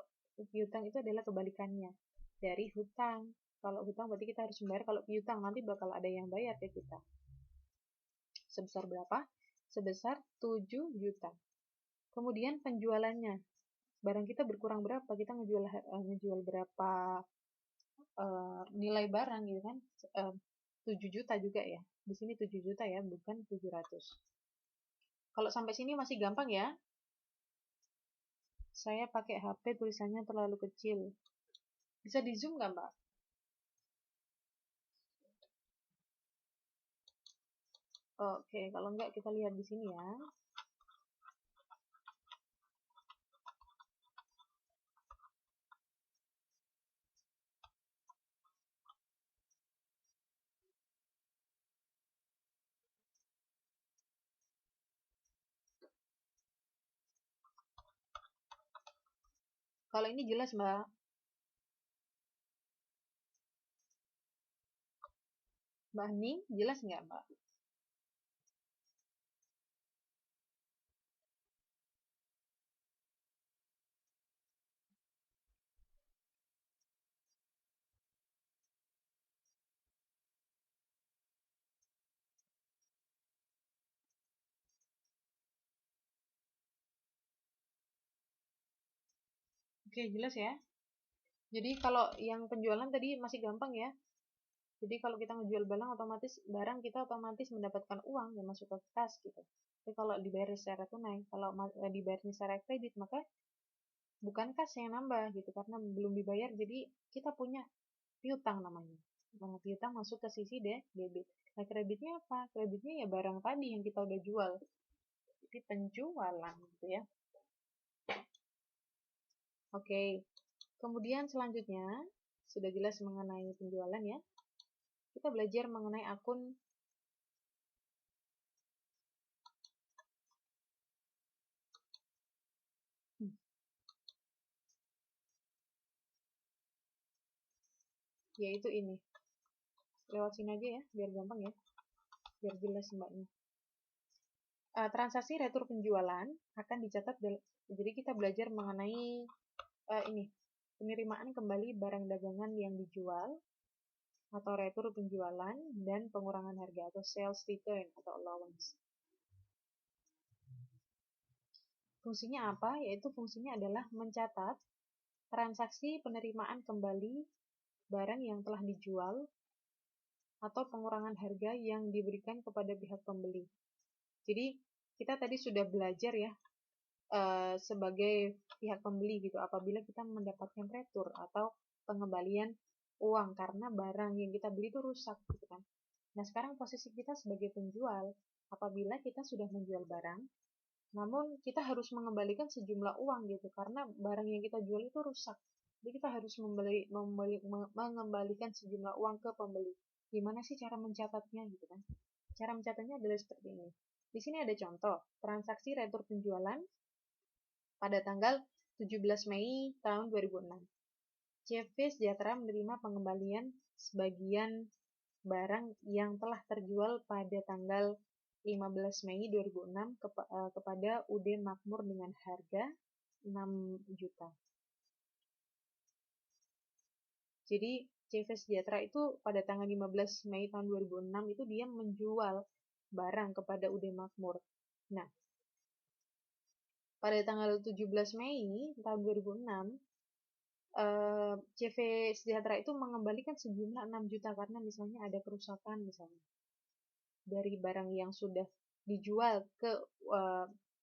piutang itu adalah kebalikannya dari hutang. Kalau hutang berarti kita harus membayar, kalau piutang nanti bakal ada yang bayar ke kita. Sebesar berapa? Sebesar 7 juta. Kemudian penjualannya. Barang kita berkurang berapa? Kita ngejual berapa nilai barang gitu kan? 7 juta juga ya. Di sini 7 juta ya, bukan 700. Kalau sampai sini masih gampang ya. Saya pakai HP tulisannya terlalu kecil. Bisa di zoom nggak Mbak? Oke, kalau enggak kita lihat di sini ya. Kalau ini jelas Mbak. Mbak Ning, jelas nggak Mbak? Oke, jelas ya. Jadi kalau yang penjualan tadi masih gampang ya. Jadi kalau kita ngejual barang kita otomatis mendapatkan uang yang masuk ke kas gitu. Tapi kalau dibayar secara tunai, kalau dibayarnya secara kredit, maka bukan kas yang nambah gitu karena belum dibayar. Jadi kita punya piutang namanya. Nah, piutang masuk ke sisi debit. Nah, kreditnya apa? Kreditnya ya barang tadi yang kita udah jual. Jadi penjualan gitu ya. Oke. Kemudian selanjutnya sudah jelas mengenai penjualan ya. Kita belajar mengenai akun yaitu ini. Lewat sini aja ya, biar gampang ya. Biar jelas mbaknya. Transaksi retur penjualan akan dicatat, jadi kita belajar mengenai ini, penerimaan kembali barang dagangan yang dijual atau retur penjualan dan pengurangan harga atau sales return atau allowance. Fungsinya apa? Yaitu fungsinya adalah mencatat transaksi penerimaan kembali barang yang telah dijual atau pengurangan harga yang diberikan kepada pihak pembeli. Jadi kita tadi sudah belajar ya sebagai pihak pembeli gitu, apabila kita mendapatkan retur atau pengembalian uang karena barang yang kita beli itu rusak gitu kan. Nah sekarang posisi kita sebagai penjual, apabila kita sudah menjual barang, namun kita harus mengembalikan sejumlah uang gitu karena barang yang kita jual itu rusak. Jadi kita harus mengembalikan sejumlah uang ke pembeli. Gimana sih cara mencatatnya gitu kan? Cara mencatatnya adalah seperti ini. Di sini ada contoh transaksi retur penjualan pada tanggal 17 Mei tahun 2006. CV Sejahtera menerima pengembalian sebagian barang yang telah terjual pada tanggal 15 Mei 2006 kepada UD Makmur dengan harga 6 juta. Jadi CV Sejahtera itu pada tanggal 15 Mei tahun 2006 itu dia menjual barang kepada UD Makmur. Nah, pada tanggal 17 Mei tahun 2006 CV Sejahtera itu mengembalikan sejumlah 6 juta karena misalnya ada kerusakan misalnya dari barang yang sudah dijual ke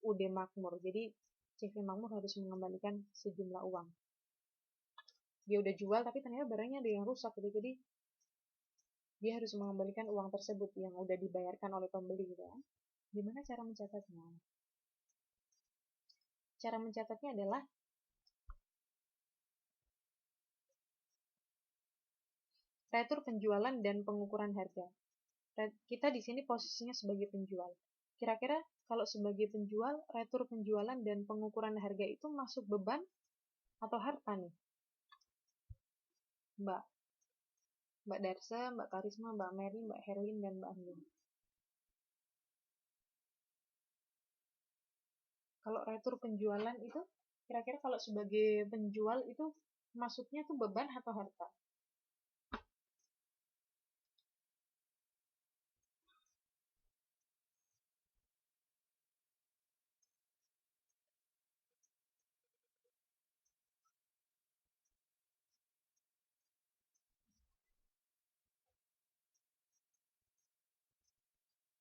UD Makmur. Jadi CV Makmur harus mengembalikan sejumlah uang. Dia udah jual tapi ternyata barangnya ada yang rusak gitu. Jadi dia harus mengembalikan uang tersebut yang udah dibayarkan oleh pembeli gitu kan. Gimana cara mencatatnya? Cara mencatatnya adalah retur penjualan dan pengukuran harga. Kita di sini posisinya sebagai penjual. Kira-kira kalau sebagai penjual, retur penjualan dan pengukuran harga itu masuk beban atau harta nih? Mbak Darsa, Mbak Karisma, Mbak Mary, Mbak Herlin, dan Mbak Andin. Kalau retur penjualan itu, kira-kira kalau sebagai penjual itu masuknya tuh beban atau harta?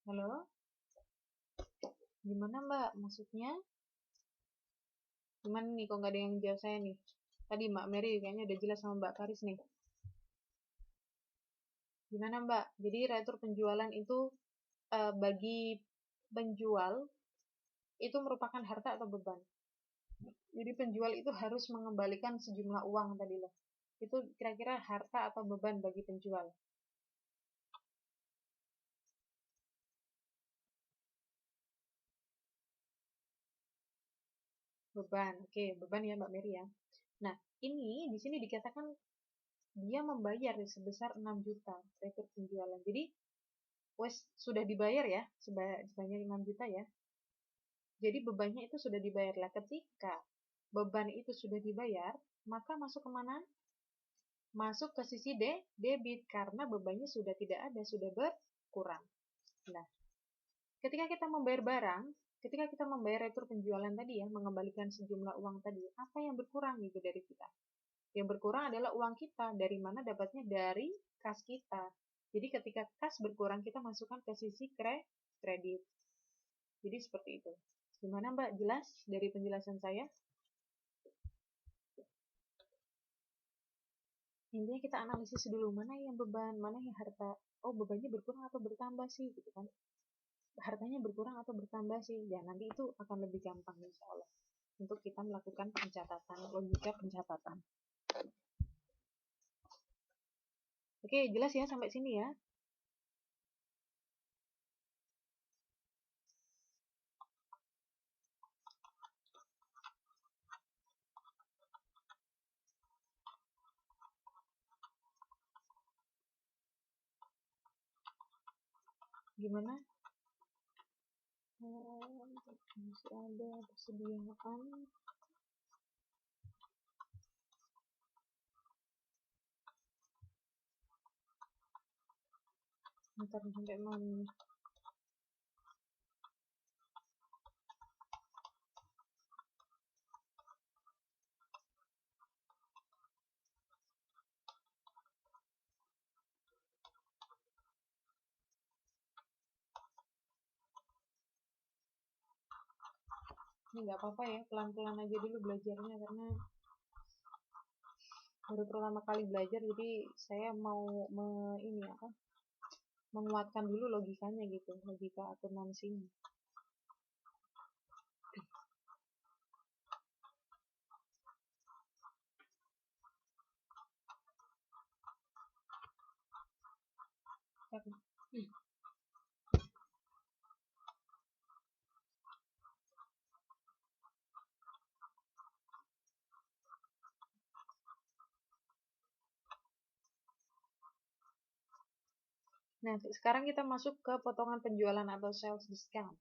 Halo? Gimana Mbak? Maksudnya? Gimana nih kok nggak ada yang jawab saya nih? Tadi Mbak Mary kayaknya udah jelas sama Mbak Karis nih. Gimana Mbak? Jadi retur penjualan itu bagi penjual itu merupakan harta atau beban? Jadi penjual itu harus mengembalikan sejumlah uang tadi loh. Itu kira-kira harta atau beban bagi penjual? Beban. Oke, beban ya Mbak Mary ya. Nah, ini di sini dikatakan dia membayar sebesar 6 juta retur penjualan. Jadi sudah dibayar ya sebanyak 6 juta ya. Jadi bebannya itu sudah dibayar lah. Ketika beban itu sudah dibayar, maka masuk kemana? Masuk ke sisi debit karena bebannya sudah tidak ada, sudah berkurang. Nah, ketika kita membayar barang, ketika kita membayar retur penjualan tadi ya, mengembalikan sejumlah uang tadi, apa yang berkurang gitu dari kita? Yang berkurang adalah uang kita. Dari mana dapatnya? Dari kas kita. Jadi ketika kas berkurang, kita masukkan ke sisi kredit. Jadi seperti itu. Gimana Mbak? Jelas dari penjelasan saya? Intinya kita analisis dulu mana yang beban, mana yang harta. Oh, bebannya berkurang atau bertambah sih gitu kan. Hartanya berkurang atau bertambah sih. Ya, nanti itu akan lebih gampang insya Allah untuk kita melakukan pencatatan, logika pencatatan. Oke, jelas ya sampai sini ya. Gimana? Masih ada persediaan. Ntar sampai mana? Ini nggak apa-apa ya, pelan-pelan aja dulu belajarnya karena baru pertama kali belajar, jadi saya mau ini apa, menguatkan dulu logikanya gitu, logika akuntansinya. Nah, sekarang kita masuk ke potongan penjualan atau sales discount.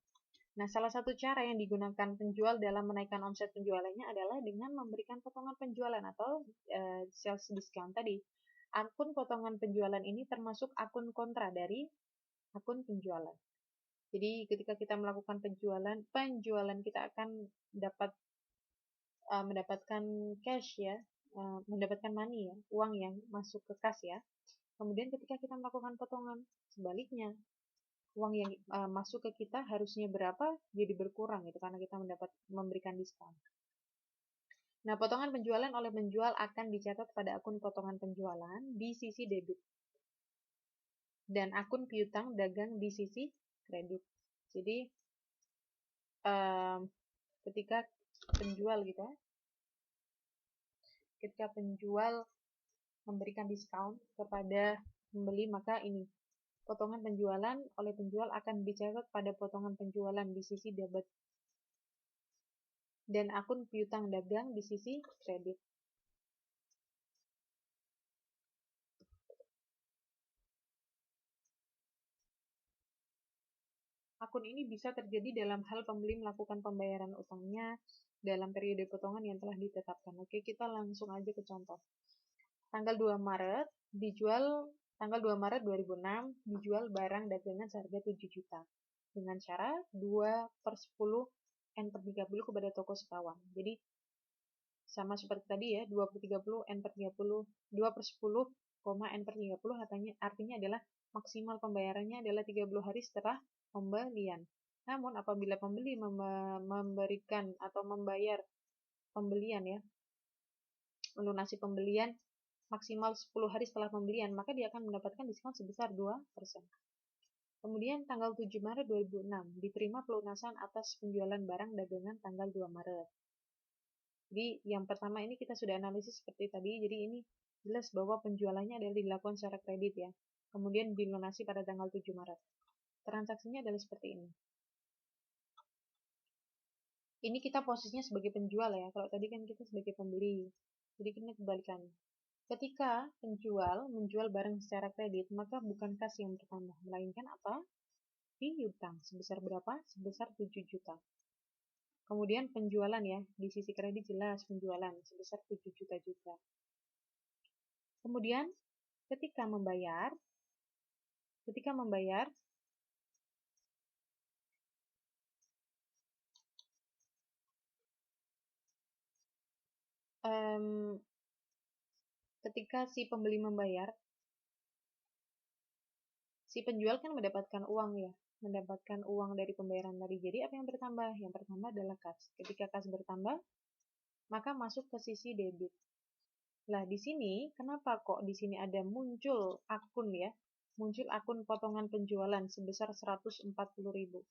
Nah, salah satu cara yang digunakan penjual dalam menaikkan omset penjualannya adalah dengan memberikan potongan penjualan atau sales discount tadi. Akun potongan penjualan ini termasuk akun kontra dari akun penjualan. Jadi ketika kita melakukan penjualan kita akan mendapatkan cash ya, mendapatkan money ya, uang yang masuk ke kas ya. Kemudian ketika kita melakukan potongan, sebaliknya uang yang masuk ke kita harusnya berapa jadi berkurang gitu karena kita memberikan diskon. Nah, potongan penjualan oleh penjual akan dicatat pada akun potongan penjualan di sisi debit dan akun piutang dagang di sisi kredit. Jadi ketika penjual gitu ya, ketika penjual memberikan diskon kepada pembeli, maka ini potongan penjualan oleh penjual akan dicatat pada potongan penjualan di sisi debit dan akun piutang dagang di sisi kredit. Akun ini bisa terjadi dalam hal pembeli melakukan pembayaran utangnya dalam periode potongan yang telah ditetapkan. Oke, kita langsung aja ke contoh. Tanggal 2 Maret tanggal 2 Maret 2006 dijual barang dagangan seharga 7 juta dengan cara 2/10 N/30 kepada toko sekawan. Jadi sama seperti tadi ya, 2/30 N/30, 2/10, N/30 artinya adalah maksimal pembayarannya adalah 30 hari setelah pembelian. Namun apabila pembeli memberikan atau membayar pembelian ya, melunasi pembelian maksimal 10 hari setelah pembelian, maka dia akan mendapatkan diskon sebesar 2%. Kemudian tanggal 7 Maret 2006 diterima pelunasan atas penjualan barang dagangan tanggal 2 Maret. Jadi yang pertama ini kita sudah analisis seperti tadi, jadi ini jelas bahwa penjualannya adalah dilakukan secara kredit ya. Kemudian dilunasi pada tanggal 7 Maret. Transaksinya adalah seperti ini. Ini kita posisinya sebagai penjual ya, kalau tadi kan kita sebagai pembeli. Jadi kita kebalikan. Ketika penjual menjual barang secara kredit, maka bukan kas yang bertambah, melainkan apa? Piutang. Sebesar berapa? Sebesar 7 juta. Kemudian penjualan ya, di sisi kredit jelas penjualan sebesar 7 juta juga. Kemudian ketika membayar ketika si pembeli membayar, si penjual kan mendapatkan uang ya, mendapatkan uang dari pembayaran tadi. Jadi apa yang bertambah? Yang pertama adalah kas. Ketika kas bertambah, maka masuk ke sisi debit. Nah, di sini kenapa kok di sini ada muncul akun ya? Muncul akun potongan penjualan sebesar 140.000.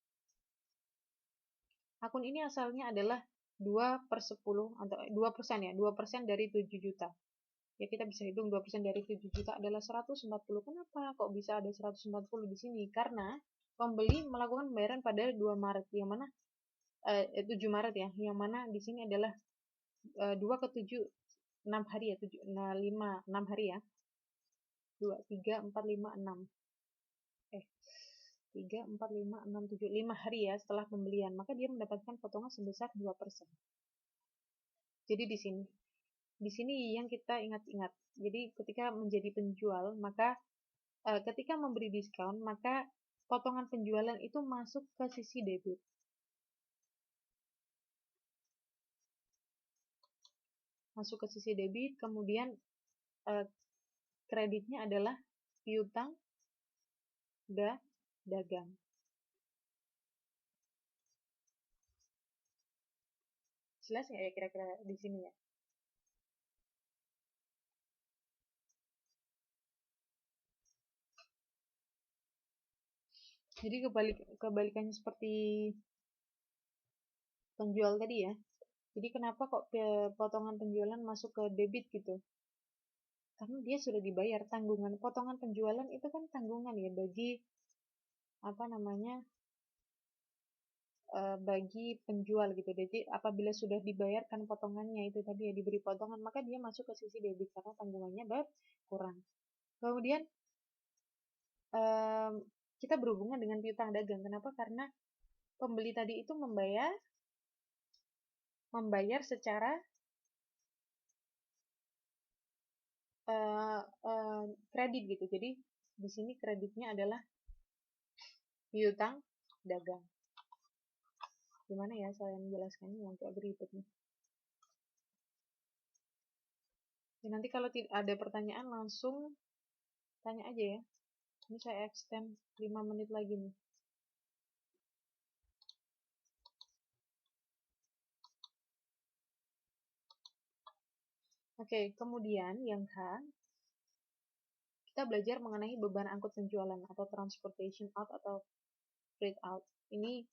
Akun ini asalnya adalah 2/10 atau 2% ya, 2% dari 7 juta. Ya kita bisa hitung 2% dari 7 juta adalah 140. Kenapa kok bisa ada 140 di sini? Karena pembeli melakukan pembayaran pada 2 Maret, yang mana 7 Maret ya, yang mana di sini adalah 2 ke 7 6 hari ya, 6 hari ya. 2 3 4 5 6. 3 4 5 6 7 5 hari ya setelah pembelian, maka dia mendapatkan potongan sebesar 2%. Jadi di sini yang kita ingat-ingat. Jadi ketika menjadi penjual, maka ketika memberi diskon, maka potongan penjualan itu masuk ke sisi debit. Masuk ke sisi debit, kemudian kreditnya adalah piutang dagang. Jelas nggak ya kira-kira di sini ya? Jadi kebalikannya seperti penjual tadi ya. Jadi kenapa kok potongan penjualan masuk ke debit gitu? Karena dia sudah dibayar tanggungan. Potongan penjualan itu kan tanggungan ya bagi bagi penjual gitu. Jadi apabila sudah dibayarkan potongannya itu tadi ya, diberi potongan, maka dia masuk ke sisi debit karena tanggungannya berkurang. Kemudian kita berhubungan dengan piutang dagang. Kenapa? Karena pembeli tadi itu membayar secara kredit gitu. Jadi di sini kreditnya adalah piutang dagang. Gimana ya saya menjelaskannya yang agak beribet nih. Ya, nanti kalau tidak ada pertanyaan langsung tanya aja ya. Ini saya extend 5 menit lagi nih. Oke, kemudian yang H, kita belajar mengenai beban angkut penjualan atau transportation out atau freight out. Ini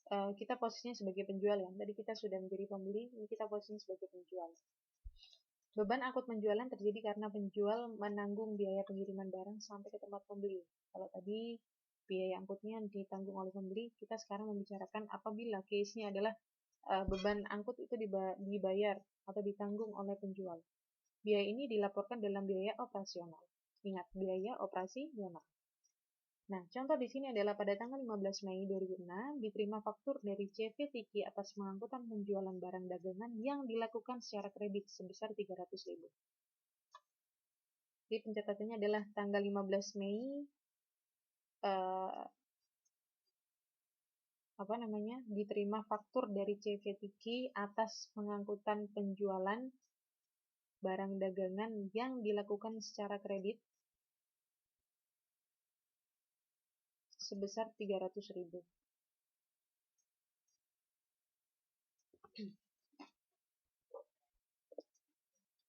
kita posisinya sebagai penjual ya. Tadi kita sudah menjadi pembeli, ini kita posisinya sebagai penjual. Beban angkut penjualan terjadi karena penjual menanggung biaya pengiriman barang sampai ke tempat pembeli. Kalau tadi biaya angkutnya ditanggung oleh pembeli, kita sekarang membicarakan apabila case-nya adalah beban angkut itu dibayar atau ditanggung oleh penjual. Biaya ini dilaporkan dalam biaya operasional. Ingat, biaya operasional. Nah, contoh di sini adalah pada tanggal 15 Mei 2006 diterima faktur dari CV Tiki atas pengangkutan penjualan barang dagangan yang dilakukan secara kredit sebesar 300.000. Jadi pencatatannya adalah tanggal 15 Mei diterima faktur dari CV Tiki atas pengangkutan penjualan barang dagangan yang dilakukan secara kredit sebesar 300.000.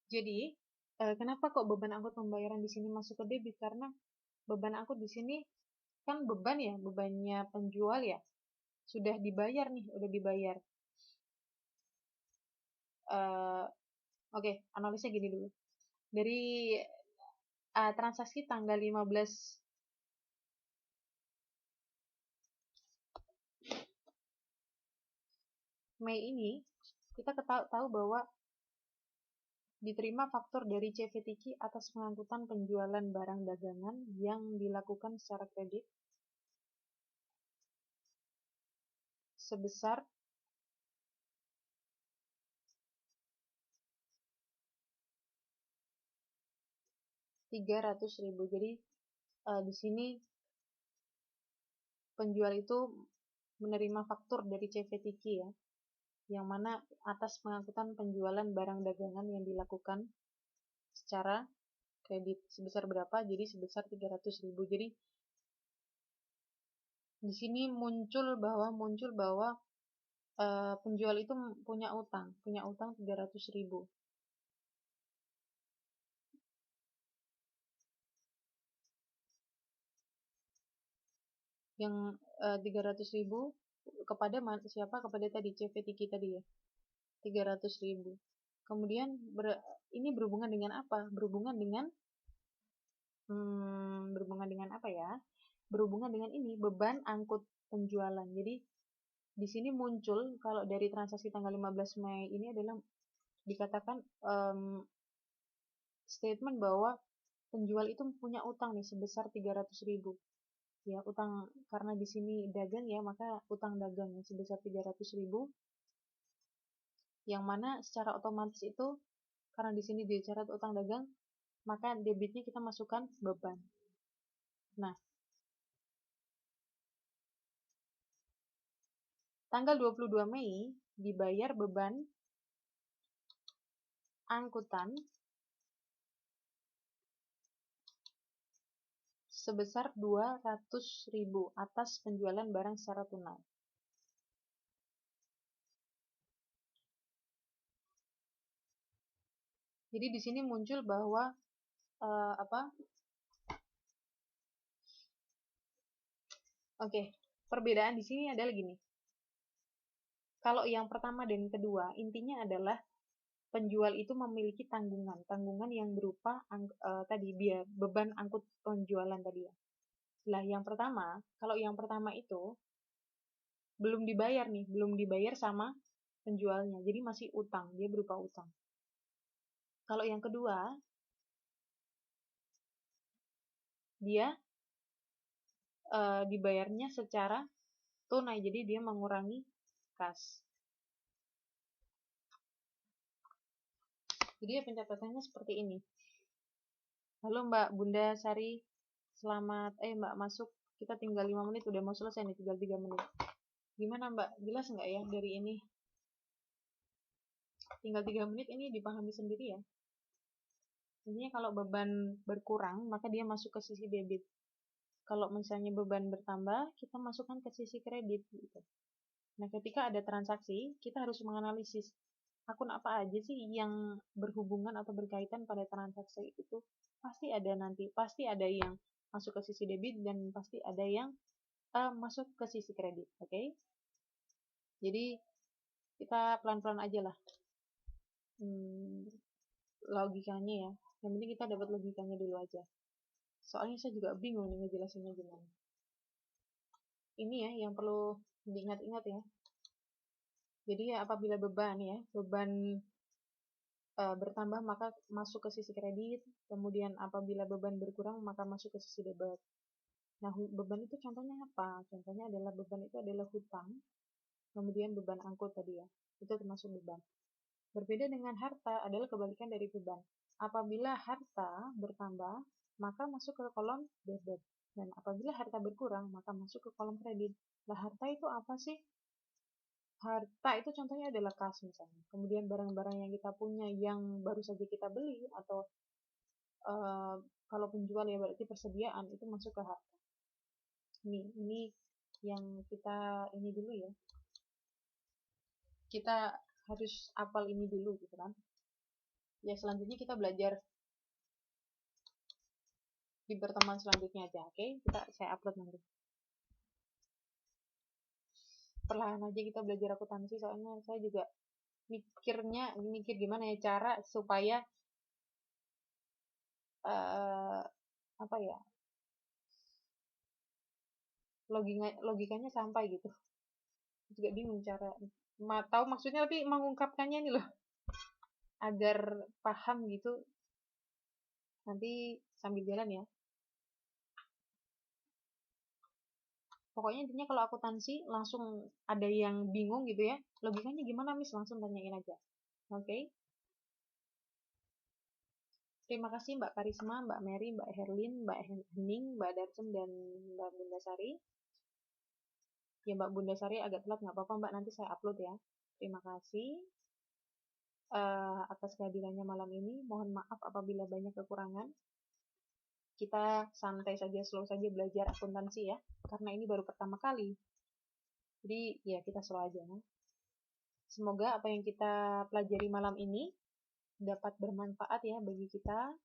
Jadi, kenapa kok beban angkut pembayaran di sini masuk ke debit? Karena beban angkut di sini kan beban ya, bebannya penjual ya. Sudah dibayar nih, udah dibayar. Oke, analisnya gini dulu. Dari transaksi tanggal 15 Mei ini, kita tahu bahwa diterima faktur dari CV Tiki atas pengangkutan penjualan barang dagangan yang dilakukan secara kredit sebesar 300.000. Jadi di sini penjual itu menerima faktur dari CV Tiki ya, yang mana atas pengangkutan penjualan barang dagangan yang dilakukan secara kredit sebesar berapa? Jadi sebesar 300.000. Jadi di sini muncul bahwa penjual itu punya utang 300.000. Yang 300.000 kepada siapa? Kepada tadi CV Tiki tadi ya. 300.000. Kemudian ini berhubungan dengan apa? Berhubungan dengan apa ya? Berhubungan dengan ini, beban angkut penjualan. Jadi di sini muncul kalau dari transaksi tanggal 15 Mei ini adalah dikatakan statement bahwa penjual itu punya utang nih sebesar 300.000. Ya, utang karena di sini dagang ya, maka utang dagang yang sebesar 300.000 yang mana secara otomatis itu karena di sini dicatat utang dagang, maka debitnya kita masukkan beban. Nah, tanggal 22 Mei dibayar beban angkutan sebesar 200.000 atas penjualan barang secara tunai. Jadi di sini muncul bahwa perbedaan di sini adalah gini. Kalau yang pertama dan kedua, intinya adalah penjual itu memiliki tanggungan yang berupa tadi dia beban angkut penjualan tadi ya. Nah, kalau yang pertama itu belum dibayar sama penjualnya, jadi masih utang, dia berupa utang. Kalau yang kedua, dia dibayarnya secara tunai, jadi dia mengurangi kas. Jadi pencatatannya seperti ini. Halo Mbak Bunda Sari, selamat Mbak masuk. Kita tinggal 5 menit, udah mau selesai nih, tinggal 3 menit. Gimana Mbak, jelas nggak ya dari ini? Tinggal 3 menit ini dipahami sendiri ya. Intinya kalau beban berkurang, maka dia masuk ke sisi debit. Kalau misalnya beban bertambah, kita masukkan ke sisi kredit gitu. Nah, ketika ada transaksi, kita harus menganalisis akun apa aja sih yang berhubungan atau berkaitan pada transaksi itu. Pasti ada yang masuk ke sisi debit dan pasti ada yang masuk ke sisi kredit, oke? Jadi kita pelan-pelan aja lah logikanya ya. Yang penting kita dapat logikanya dulu aja. Soalnya saya juga bingung nih ngejelasinnya gimana. Ini ya yang perlu diingat-ingat ya. Jadi ya apabila beban bertambah maka masuk ke sisi kredit, kemudian apabila beban berkurang maka masuk ke sisi debit. Nah, beban itu contohnya apa? Contohnya adalah beban itu adalah hutang, kemudian beban angkut tadi ya. Itu termasuk beban. Berbeda dengan harta adalah kebalikan dari beban. Apabila harta bertambah, maka masuk ke kolom debit. Dan apabila harta berkurang, maka masuk ke kolom kredit. Nah, harta itu apa sih? Harta itu contohnya adalah kas misalnya. Kemudian barang-barang yang kita punya yang baru saja kita beli atau kalau penjual ya berarti persediaan itu masuk ke harta. Ini yang kita ini dulu ya. Kita harus hafal ini dulu gitu kan. Ya selanjutnya kita belajar di pertemuan selanjutnya aja, oke? Saya upload nanti. Perlahan aja kita belajar akuntansi, soalnya saya juga mikir gimana ya cara supaya logikanya sampai gitu. Juga bingung cara tahu maksudnya tapi mengungkapkannya nih loh agar paham gitu. Nanti sambil jalan ya. Pokoknya intinya kalau akuntansi langsung ada yang bingung gitu ya, logikanya gimana Miss, langsung tanyain aja. Oke? Terima kasih Mbak Karisma, Mbak Mary, Mbak Herlin, Mbak Hening, Mbak Darcem, dan Mbak Bunda Sari. Ya Mbak Bunda Sari agak telat, nggak apa-apa Mbak, nanti saya upload ya. Terima kasih atas kehadirannya malam ini. Mohon maaf apabila banyak kekurangan. Kita santai saja, slow saja belajar akuntansi ya, karena ini baru pertama kali. Jadi ya kita slow aja. Semoga apa yang kita pelajari malam ini dapat bermanfaat ya bagi kita,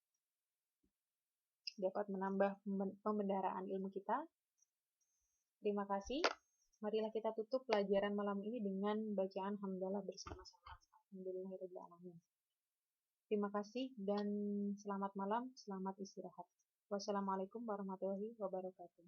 dapat menambah pembendaraan ilmu kita. Terima kasih. Marilah kita tutup pelajaran malam ini dengan bacaan hamdalah bersama-sama. Alhamdulillahirrahmanirrahim. Terima kasih dan selamat malam, selamat istirahat. Wassalamualaikum warahmatullahi wabarakatuh.